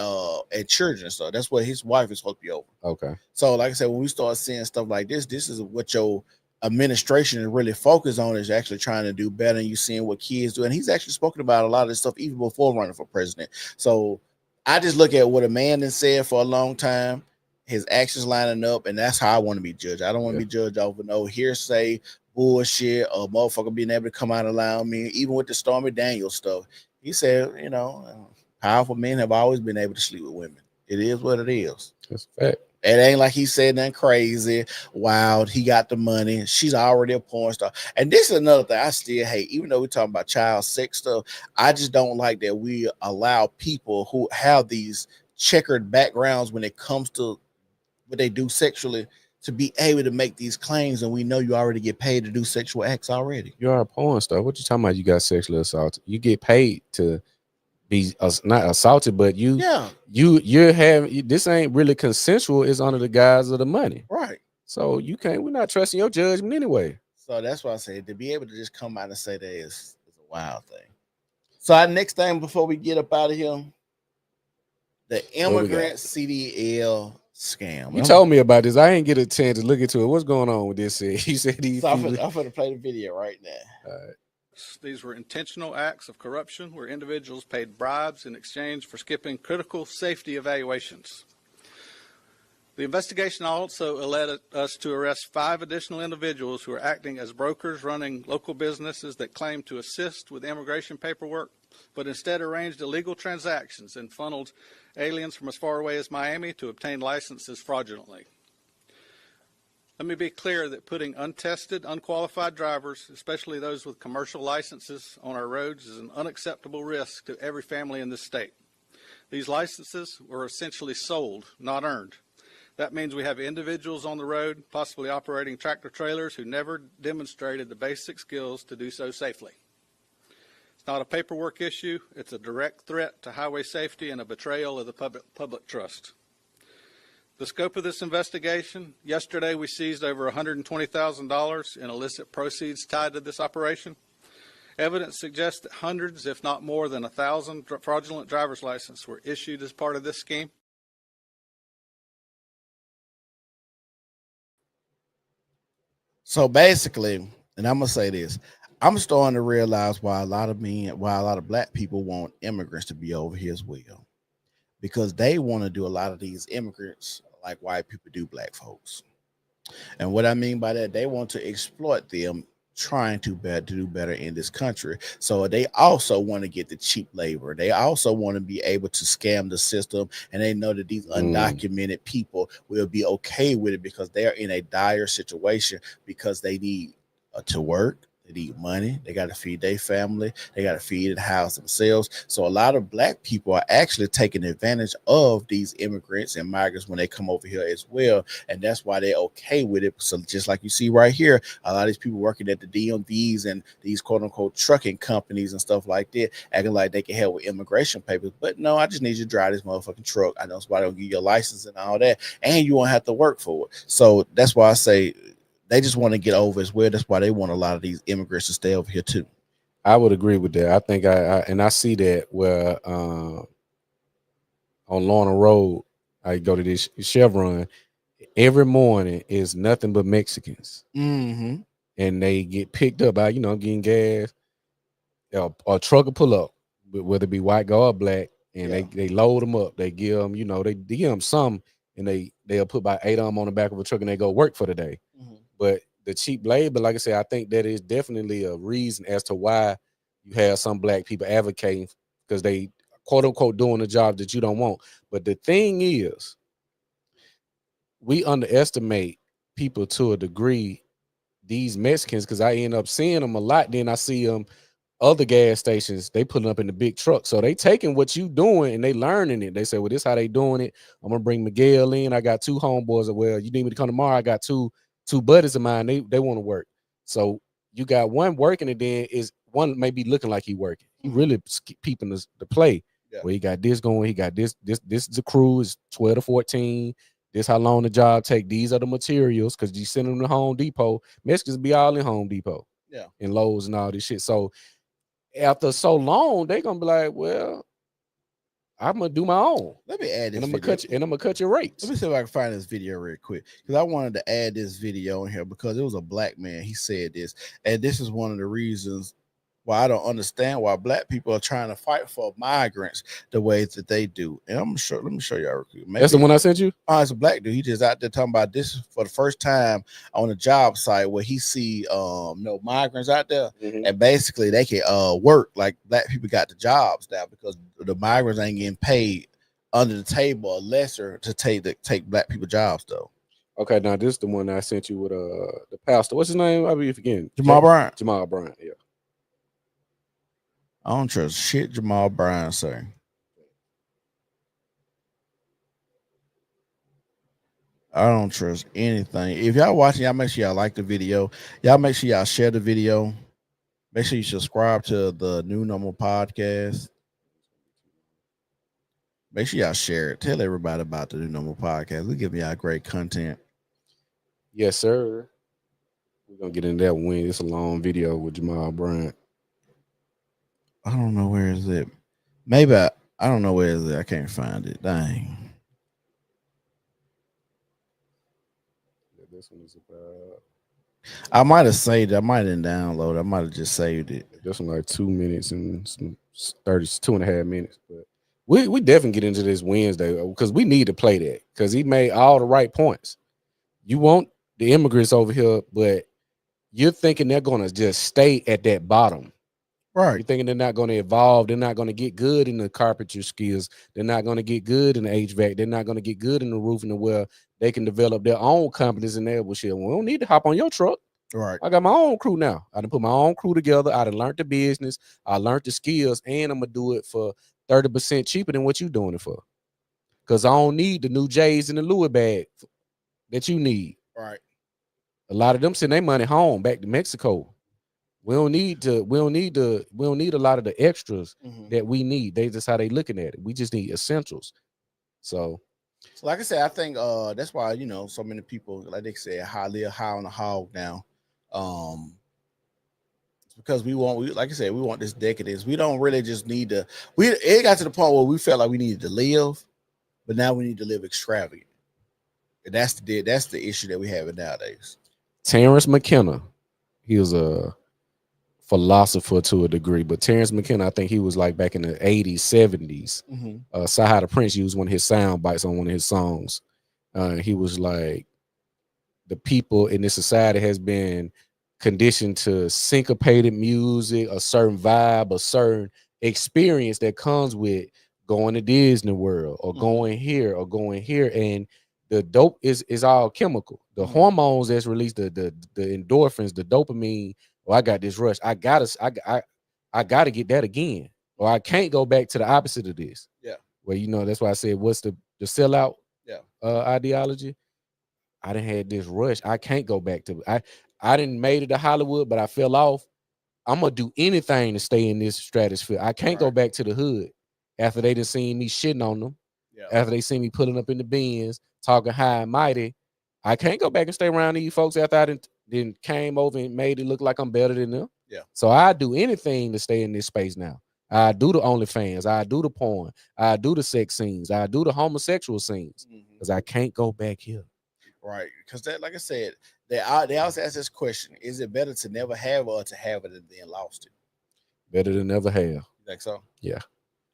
children. So that's what his wife is supposed to be over. Okay. So like I said, when we start seeing stuff like this is what your administration is really focused on, is actually trying to do better. And you seeing what kids do. And he's actually spoken about a lot of this stuff even before running for president. So I just look at what a man has said for a long time, his actions lining up, and that's how I want to be judged. I don't want to be judged over no hearsay, bullshit, or motherfucker being able to come out and lie on me. Even with the Stormy Daniels stuff, he said, powerful men have always been able to sleep with women. It is what it is. That's a fact. It ain't like he said nothing crazy, wild. He got the money. She's already a porn star. And this is another thing I still hate. Even though we're talking about child sex stuff, I just don't like that we allow people who have these checkered backgrounds when it comes to what they do sexually to be able to make these claims. And we know you already get paid to do sexual acts already. You are a porn star. What you talking about? You got sexually assaulted. You get paid to be not assaulted, but you're having, this ain't really consensual. It's under the guise of the money, right? So we're not trusting your judgment anyway. So that's why I say, to be able to just come out and say that is a wild thing. So our next thing before we get up out of here, the immigrant CDL scam. You told me about this. I ain't get a chance to look into it. What's going on with this? You said I'm going to play the video right now. All right. These were intentional acts of corruption where individuals paid bribes in exchange for skipping critical safety evaluations. The investigation also led us to arrest 5 additional individuals who are acting as brokers running local businesses that claim to assist with immigration paperwork, but instead arranged illegal transactions and funneled aliens from as far away as Miami to obtain licenses fraudulently. Let me be clear that putting untested, unqualified drivers, especially those with commercial licenses, on our roads is an unacceptable risk to every family in this state. These licenses were essentially sold, not earned. That means we have individuals on the road, possibly operating tractor trailers, who never demonstrated the basic skills to do so safely. It's not a paperwork issue. It's a direct threat to highway safety and a betrayal of the public trust. The scope of this investigation: yesterday we seized over $120,000 in illicit proceeds tied to this operation. Evidence suggests that hundreds, if not more than 1,000 fraudulent driver's licenses were issued as part of this scheme. So basically, and I'm gonna say this, I'm starting to realize why a lot of black people want immigrants to be over here as well, because they want to do a lot of these immigrants like white people do black folks. And what I mean by that, they want to exploit them, trying to do better in this country. So they also want to get the cheap labor. They also want to be able to scam the system, and they know that these undocumented people will be okay with it because they are in a dire situation, because they need to work. They need money. They got to feed their family. They got to feed and house themselves. So a lot of black people are actually taking advantage of these immigrants and migrants when they come over here as well. And that's why they're okay with it. So just like you see right here, a lot of these people working at the DMVs and these quote unquote trucking companies and stuff like that, acting like they can help with immigration papers. But no, I just need you to drive this motherfucking truck. I know somebody will give you a license and all that, and you won't have to work for it. So that's why I say they just want to get over as well. That's why they want a lot of these immigrants to stay over here too. I would agree with that. I think I see that where on Lorna Road, I go to this Chevron every morning is nothing but Mexicans, and they get picked up by, I'm getting gas. A trucker pull up, whether it be white guy or black, and they load them up. They give them, they give them some, and they'll put about 8 of them on the back of a truck, and they go work for the day. But the cheap labor, like I said, I think that is definitely a reason as to why you have some black people advocating, because they quote unquote doing a job that you don't want. But the thing is, we underestimate people to a degree, these Mexicans, because I end up seeing them a lot. Then I see them other gas stations, they putting up in the big truck. So they taking what you doing and they learning it. They say, well, this how they doing it. I'm gonna bring Miguel in. I got 2 homeboys. Well, you need me to come tomorrow? I got two buddies of mine. They want to work. So you got one working, and then is one may be looking like he working. He really peeping the play. Where he got this going. He got this is the crew is 12 to 14. This how long the job take. These are the materials, because you send them to Home Depot. Mexicans be all in Home Depot, and Lowe's and all this shit. So after so long, they gonna be like, well, I'm gonna do my own. Let me add this. And I'm gonna cut your rates. Let me see if I can find this video real quick, because I wanted to add this video in here because it was a black man. He said this, and this is one of the reasons why I don't understand why black people are trying to fight for migrants the way that they do. And let me show y'all real quick. That's the one I sent you? Oh, it's a black dude. He just out there talking about this for the first time on a job site where he see no migrants out there, and basically they can work like black people got the jobs now, because the migrants ain't getting paid under the table or lesser to take black people jobs though. Okay, now this is the one I sent you with the pastor. What's his name? I'll be forgetting. Jamal Bryant. Jamal Bryant, yeah. I don't trust shit Jamal Bryant say. I don't trust anything. If y'all watching, y'all make sure y'all like the video. Y'all make sure y'all share the video. Make sure you subscribe to the New Normal Podcast. Make sure y'all share it. Tell everybody about the New Normal Podcast. We're giving y'all great content. Yes, sir. We're gonna get into that when it's a long video with Jamal Bryant. I don't know where is it. Maybe I don't know where is it. I can't find it. Dang. Yeah, this one is about. I might have saved it. I might have downloaded. I might have just saved it. This one like 2 minutes and some 2.5 minutes. But we definitely get into this Wednesday, because we need to play that, because he made all the right points. You want the immigrants over here, but you're thinking they're gonna just stay at that bottom. Right. You're thinking they're not going to evolve. They're not going to get good in the carpentry skills. They're not going to get good in the HVAC. They're not going to get good in the roofing to where they can develop their own companies and that shit. We don't need to hop on your truck. Right. I got my own crew now. I done put my own crew together. I done learned the business. I learned the skills, and I'm gonna do it for 30% cheaper than what you doing it for. Because I don't need the new J's and the Louis bag that you need. Right. A lot of them send their money home back to Mexico. We don't need a lot of the extras that we need. They just how they looking at it. We just need essentials. So like I said, I think that's why, you know, so many people, like they say, live high on the hog now. It's because like I said, we want this decadence. We don't really just need to. It got to the point where we felt like we needed to live, but now we need to live extravagant. And that's the issue that we have nowadays. Terrence McKenna, he was a philosopher to a degree, but Terrence McKenna, I think he was like back in the 80s, 70s. Sahai the Prince used one of his sound bites on one of his songs. He was like, the people in this society has been conditioned to syncopated music, a certain vibe, a certain experience that comes with going to Disney World or going here or going here. And the dope is all chemical. The hormones that's released, the endorphins, the dopamine. Oh, I got this rush. I gotta get that again, or I can't go back to the opposite of this. Yeah. Well, you know, that's why I said, what's the sellout? Yeah. Ideology. I done had this rush. I can't go back to. I didn't made it to Hollywood, but I fell off. I'm gonna do anything to stay in this stratosphere. I can't go back to the hood after they done seen me shitting on them. Yeah. After they seen me pulling up in the Benz, talking high and mighty. I can't go back and stay around these folks after I then came over and made it look like I'm better than them. Yeah. So I do anything to stay in this space now. I do the OnlyFans. I do the porn. I do the sex scenes. I do the homosexual scenes because I can't go back here. Right. Because that, like I said, they always ask this question: is it better to never have or to have it and then lost it? Better than never have. You think so? Yeah.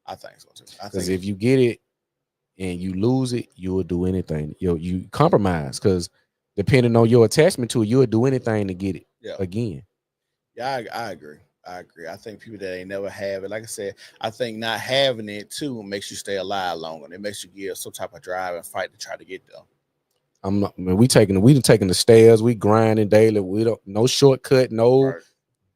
I think so too. Because if you get it and you lose it, you will do anything. You compromise because depending on your attachment to it, you'll do anything to get it again. Yeah, I agree. I think people that ain't never have it, like I said, I think not having it too makes you stay alive longer. It makes you give some type of drive and fight to try to get there. We taking the stairs, we grinding daily. We don't no shortcut, no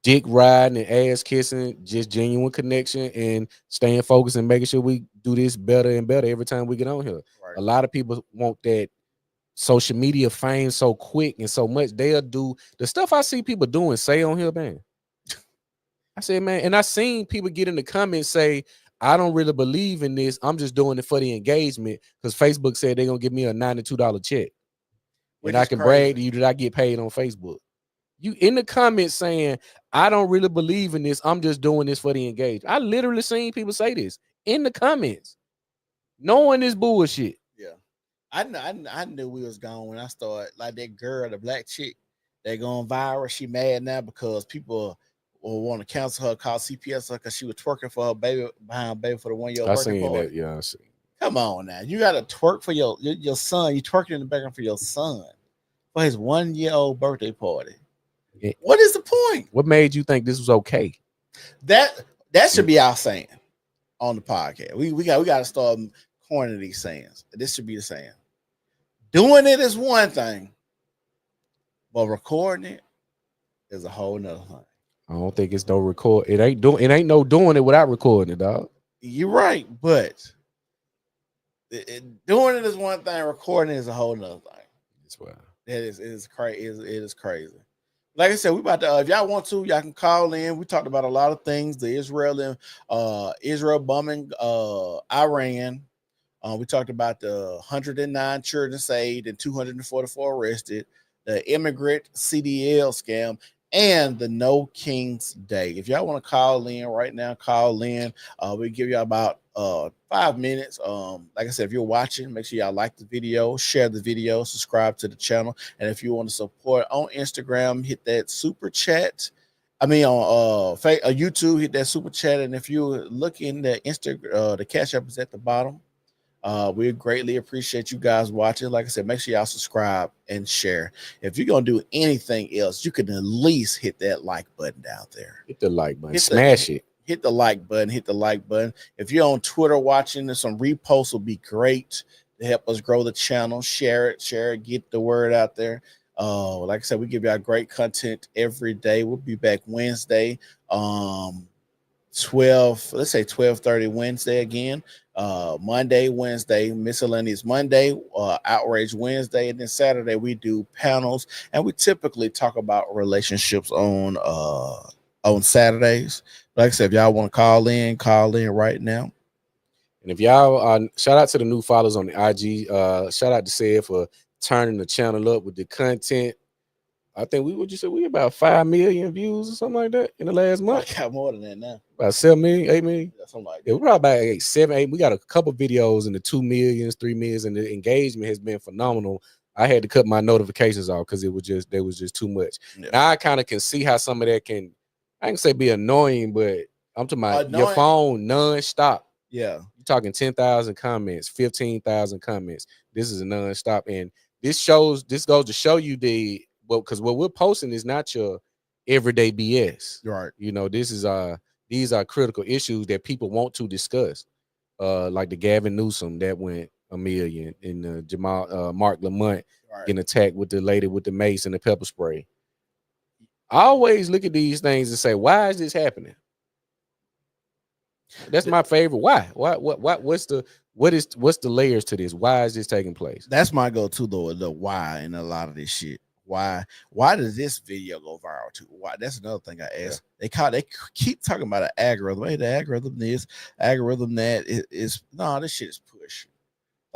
dick riding and ass kissing, just genuine connection and staying focused and making sure we do this better and better every time we get on here. A lot of people want that social media fame so quick and so much. They'll do the stuff I see people doing, say on here, man. I said, man, and I seen people get in the comments say, I don't really believe in this. I'm just doing it for the engagement because Facebook said they're gonna give me a $92 check. And I can brag to you that I get paid on Facebook. You in the comments saying, I don't really believe in this. I'm just doing this for the engagement. I literally seen people say this in the comments, knowing this bullshit. Yeah. I knew we was gone when I started, like that girl, the black chick, they going viral. She mad now because people will want to cancel her, call CPS her because she was twerking for her baby behind baby for the 1 year. I seen that. Yeah, I seen. Come on now, you gotta twerk for your son. You twerking in the background for your son for his 1 year old birthday party. Yeah. What is the point? What made you think this was okay? That should be our saying on the podcast. We got to start coining these sayings. This should be the saying. Doing it is one thing, but recording it is a whole nother thing. I don't think it's no record. It ain't no doing it without recording it, dog. You're right, but doing it is one thing. Recording it is a whole nother thing. That's why it is crazy. It is crazy. Like I said, we about to. If y'all want to, y'all can call in. We talked about a lot of things. The Israel bombing Iran. We talked about the 109 children saved and 244 arrested. The immigrant CDL scam. And the No King's Day. If y'all want to call in right now, call in. We'll give you about 5 minutes. Like I said, if you're watching, make sure y'all like the video, share the video, subscribe to the channel. And if you want to support on Instagram, hit that super chat. I mean on YouTube, hit that super chat. And if you're looking, the Cash App is at the bottom. We greatly appreciate you guys watching. Like I said, make sure y'all subscribe and share. If you're gonna do anything else, you can at least hit that like button down there. Hit the like button, Hit smash it. Hit the like button. Hit the like button. If you're on Twitter watching, some reposts will be great to help us grow the channel. Share it, get the word out there. Like I said, we give y'all great content every day. We'll be back Wednesday. 12:30 Wednesday again. Monday, Wednesday, miscellaneous Monday, outrage Wednesday, and then Saturday we do panels, and we typically talk about relationships on Saturdays. Like I said, if y'all want to call in right now. And if y'all shout out to the new followers on the IG. Shout out to Seth for turning the channel up with the content. I think we about 5 million views or something like that in the last month. I got more than that now. About 7 million, 8 million. Yeah, something like that. Yeah, we're probably about 8, 7, 8. We got a couple videos in the 2 millions, 3 millions, and the engagement has been phenomenal. I had to cut my notifications off because they was just too much. Yeah. Now I kind of can see how some of that can, I can say be annoying, but I'm talking about your phone non-stop. Yeah. You're talking 10,000 comments, 15,000 comments. This is a non-stop. And this goes to show you because what we're posting is not your everyday BS. Right. You know, these are critical issues that people want to discuss. Like the Gavin Newsom that went 1 million, and Mark Lamont getting attacked with the lady with the mace and the pepper spray. I always look at these things and say, why is this happening? That's my favorite. Why? What's the layers to this? Why is this taking place? That's my go-to though, the why in a lot of this shit. Why does this video go viral too? Why? That's another thing I ask. Yeah. They keep talking about an algorithm. Hey, the algorithm this, algorithm that is no, this shit is push.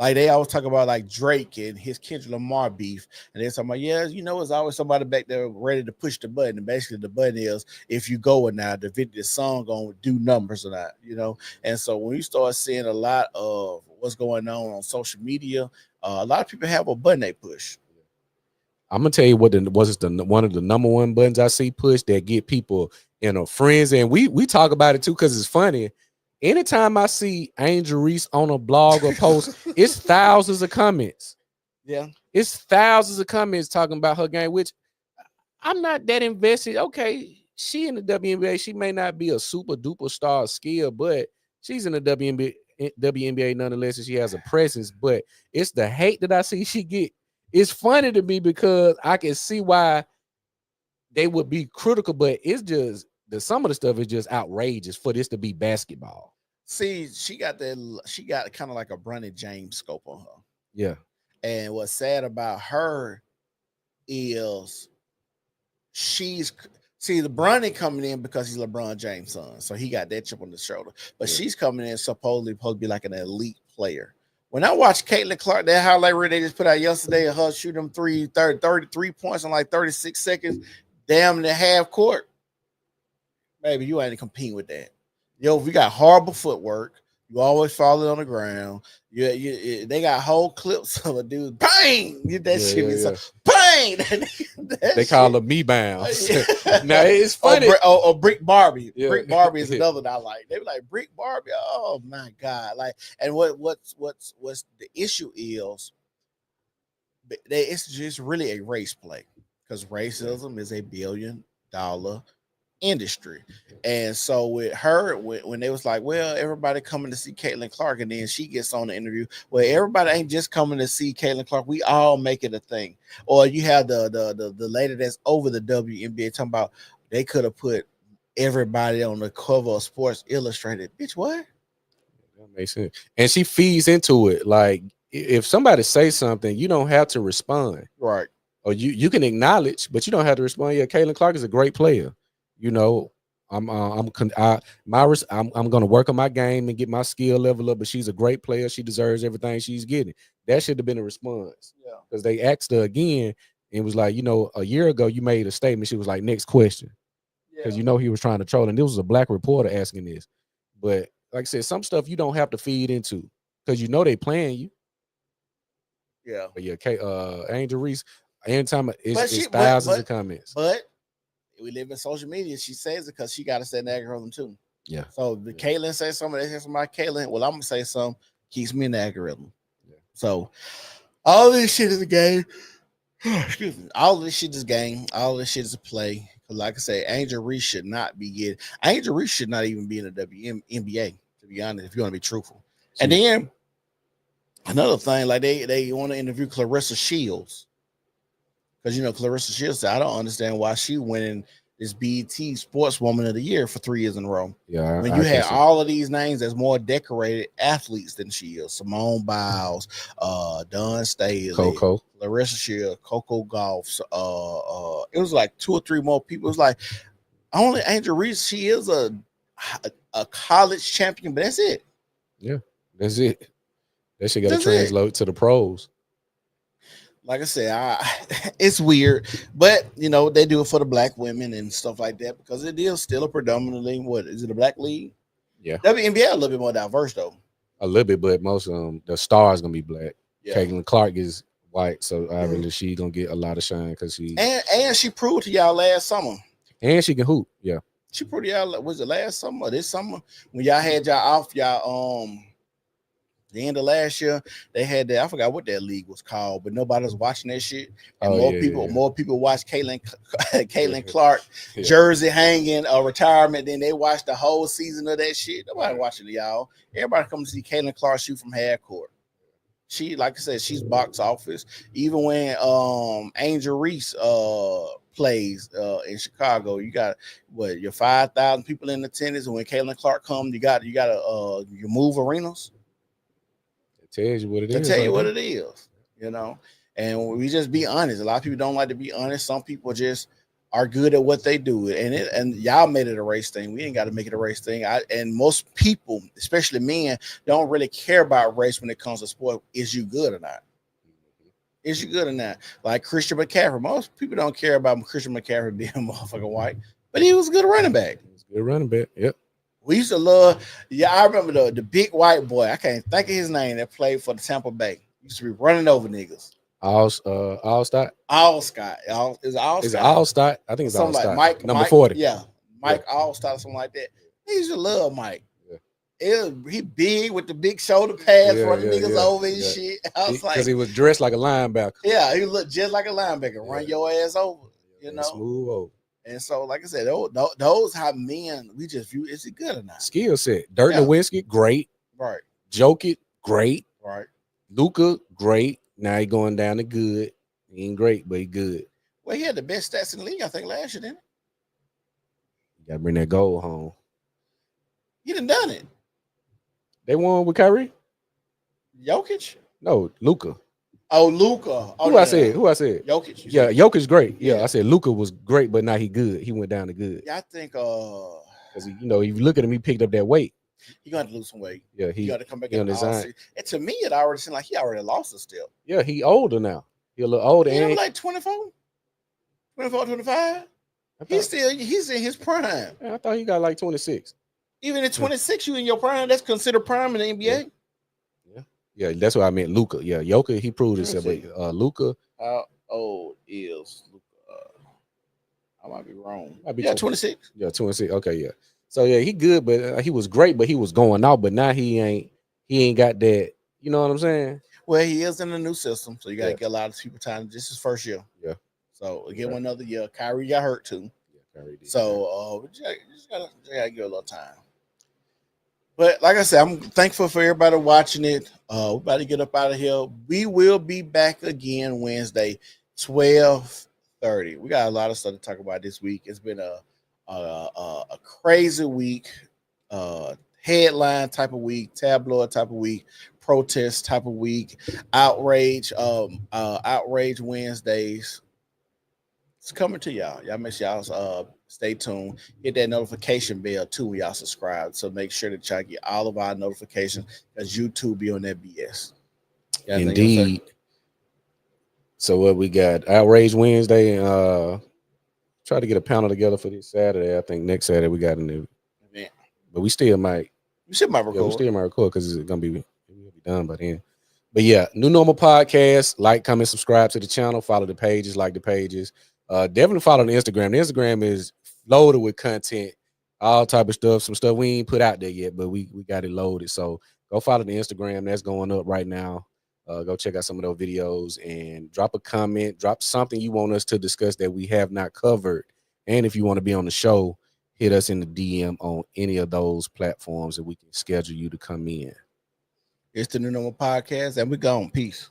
Like they always talk about like Drake and his Kendrick Lamar beef, and they're talking about, yeah, you know, it's always somebody back there ready to push the button. And basically, the button is if you go or not, the song gonna do numbers or not, you know. And so when you start seeing a lot of what's going on social media, a lot of people have a button they push. I'm gonna tell you what one of the number one buttons I see push that get people in a frenzy, and we talk about it too because it's funny. Anytime I see Angel Reese on a blog or post, it's thousands of comments. Yeah, it's thousands of comments talking about her game, which I'm not that invested. Okay, she in the WNBA, she may not be a super duper star skill, but she's in the WNBA nonetheless, and she has a presence. But it's the hate that I see she get. It's funny to me because I can see why they would be critical, but it's just some of the stuff is just outrageous for this to be basketball. See, she got kind of like a Bronny James scope on her. Yeah. And what's sad about her is the Bronny coming in because he's LeBron James' son. So he got that chip on the shoulder. But she's coming in supposed to be like an elite player. When I watched Caitlin Clark, that highlight reel they just put out yesterday of her shooting them 33 points in like 36 seconds, damn near half court. Baby, you ain't competing with that. Yo, we got horrible footwork. You always falling on the ground. They got whole clips of a dude. Bang! Bang! They call her me bounce. Now it's funny. Or Brick Barbie. Yeah. Brick Barbie is another that I like. They be like Brick Barbie. Oh my god! Like, and what's the issue is? It's just really a race play because racism is $1 billion industry. And so with her, when they was like, well, everybody coming to see Caitlin Clark, and then she gets on the interview, well, everybody ain't just coming to see Caitlin Clark, we all make it a thing. Or you have the lady that's over the WNBA talking about they could have put everybody on the cover of Sports Illustrated. Bitch, what? That makes sense. And she feeds into it. Like if somebody says something, you don't have to respond. Right. Or you can acknowledge, but you don't have to respond. Yeah, Caitlin Clark is a great player. You know, I'm going to work on my game and get my skill level up, but she's a great player. She deserves everything she's getting. That should have been a response. Yeah. Because they asked her again and was like, you know, a year ago you made a statement. She was like, next question. Because you know he was trying to troll, and this was a black reporter asking this. But like I said, some stuff you don't have to feed into because you know they playing you. Yeah. But yeah, Angel Reese, anytime it's thousands of comments. But we live in social media. She says it because she got to set an algorithm too. Yeah. So the Caitlin says something, they say something about Caitlin. Well, I'm gonna say something. Keeps me in the algorithm. Yeah. So all this shit is a game. Excuse me. All this shit is game. All this shit is a play. Cause like I say, Angel Reese should not be getting. Angel Reese should not even be in the WNBA. To be honest, if you want to be truthful. And then another thing, like they want to interview Clarissa Shields, because Clarissa Shields said, I don't understand why she winning this BET Sportswoman of the Year for 3 years in a row. Yeah, When you had all of these names that's more decorated athletes than she is. Simone Biles, Dawn Staley, Coco, Clarissa Shields, Coco Gauff. It was like 2 or 3 more people. It was like only Angel Reese. She is a college champion, but that's it. Yeah, that's it. That shit got to That's translate to the pros. Like I said, it's weird, but they do it for the black women and stuff like that because it is still a predominantly what is it a black league? Yeah, WNBA a little bit more diverse though. A little bit, but most of them, the stars gonna be black. Yeah. Caitlin Clark is white, so obviously she gonna get a lot of shine because she and she proved to y'all last summer. And she can hoop. Yeah, She proved to y'all. Was it last summer or this summer when y'all had y'all off y'all the end of last year? They had that. I forgot what that league was called, but nobody was watching that shit. And more people watched Caitlin Clark jersey hanging retirement than they watched the whole season of that shit. Nobody watching it, y'all. Everybody come to see Caitlin Clark shoot from half court. She, like I said, she's box office. Even when Angel Reese plays in Chicago, you got your 5,000 people in attendance. And when Caitlin Clark comes, you got you move arenas. tells you what it is. Tell you what it is, and we just be honest. A lot of people don't like to be honest. Some people just are good at what they do, and y'all made it a race thing. We ain't got to make it a race thing. And most people, especially men, don't really care about race when it comes to sport. Is you good or not? Is you good or not? Like Christian McCaffrey. Most people don't care about Christian McCaffrey being motherfucking white, but he was a good running back. Good running back. Yep. We used to love, I remember the big white boy. I can't think of his name that played for the Tampa Bay. Used to be running over niggas. Allstott. Allstott. Is it Allstott? Is it Allstott? I think it's something Allstott. like Number Mike, 40. Yeah, Mike Allstott or something like that. He used to love Mike. He big with the big shoulder pads, running niggas over and shit. I was like, because he was dressed like a linebacker. Yeah, he looked just like a linebacker. Run your ass over, smooth over. And so, like I said, those how men we just view. Is it good or not? Skill set. Dirk Nowitzki, great. Right. Jokic, great. Right. Luka, great. Now he going down to good. He ain't great, but he good. Well, he had the best stats in the league, I think, last year, didn't he? You gotta bring that goal home. He done it. They won with Kyrie? Jokic? No, Luka. Oh, Luka. Who I said? Jokic. Yeah, Jokic's great. Yeah, I said Luka was great, but now he good. He went down to good. Yeah, I think because if you look at him, he picked up that weight. He got to lose some weight. Yeah, he got to come back in the design. And to me, it already seemed like he already lost a step. Yeah, he older now. He a little older. He like 24, 25. He's in his prime. I thought he got like 26. Even at 26, you in your prime. That's considered prime in the NBA. Yeah, that's what I meant. Luka. Yeah, Jokic, he proved himself. But Luka. How old is Luka? I might be wrong. 26. Yeah, 26. Okay, yeah. So yeah, he good, but he was great, but he was going out. But now he ain't got that. You know what I'm saying? Well, he is in a new system, so you got to get a lot of people time. This is his first year. Yeah. So get one another year. Kyrie got hurt too. Yeah, Kyrie did. So just gotta give a little time. But like I said, I'm thankful for everybody watching it. We're about to get up out of here. We will be back again Wednesday, 12:30. We got a lot of stuff to talk about this week. It's been a crazy week, headline type of week, tabloid type of week, protest type of week, outrage Wednesdays. It's coming to y'all. Y'all make sure y'all stay tuned. Hit that notification bell too when y'all subscribe. So make sure that y'all get all of our notifications because YouTube be on that BS. Indeed. So what we got? Outrage Wednesday. Try to get a panel together for this Saturday. I think next Saturday we got a new event. But we still might. We still might record. Yeah, we still might record because it's gonna be done by then. But yeah, New Normal Podcast. Like, comment, subscribe to the channel. Follow the pages. Like the pages. Definitely follow the Instagram. The Instagram is loaded with content. all type of stuff. Some stuff we ain't put out there yet, but we got it loaded. So go follow the Instagram that's going up right now. Go check out some of those videos and drop a comment, drop something you want us to discuss that we have not covered. And if you want to be on the show, hit us in the DM on any of those platforms and we can schedule you to come in. It's the New Normal Podcast, and we're gone. Peace.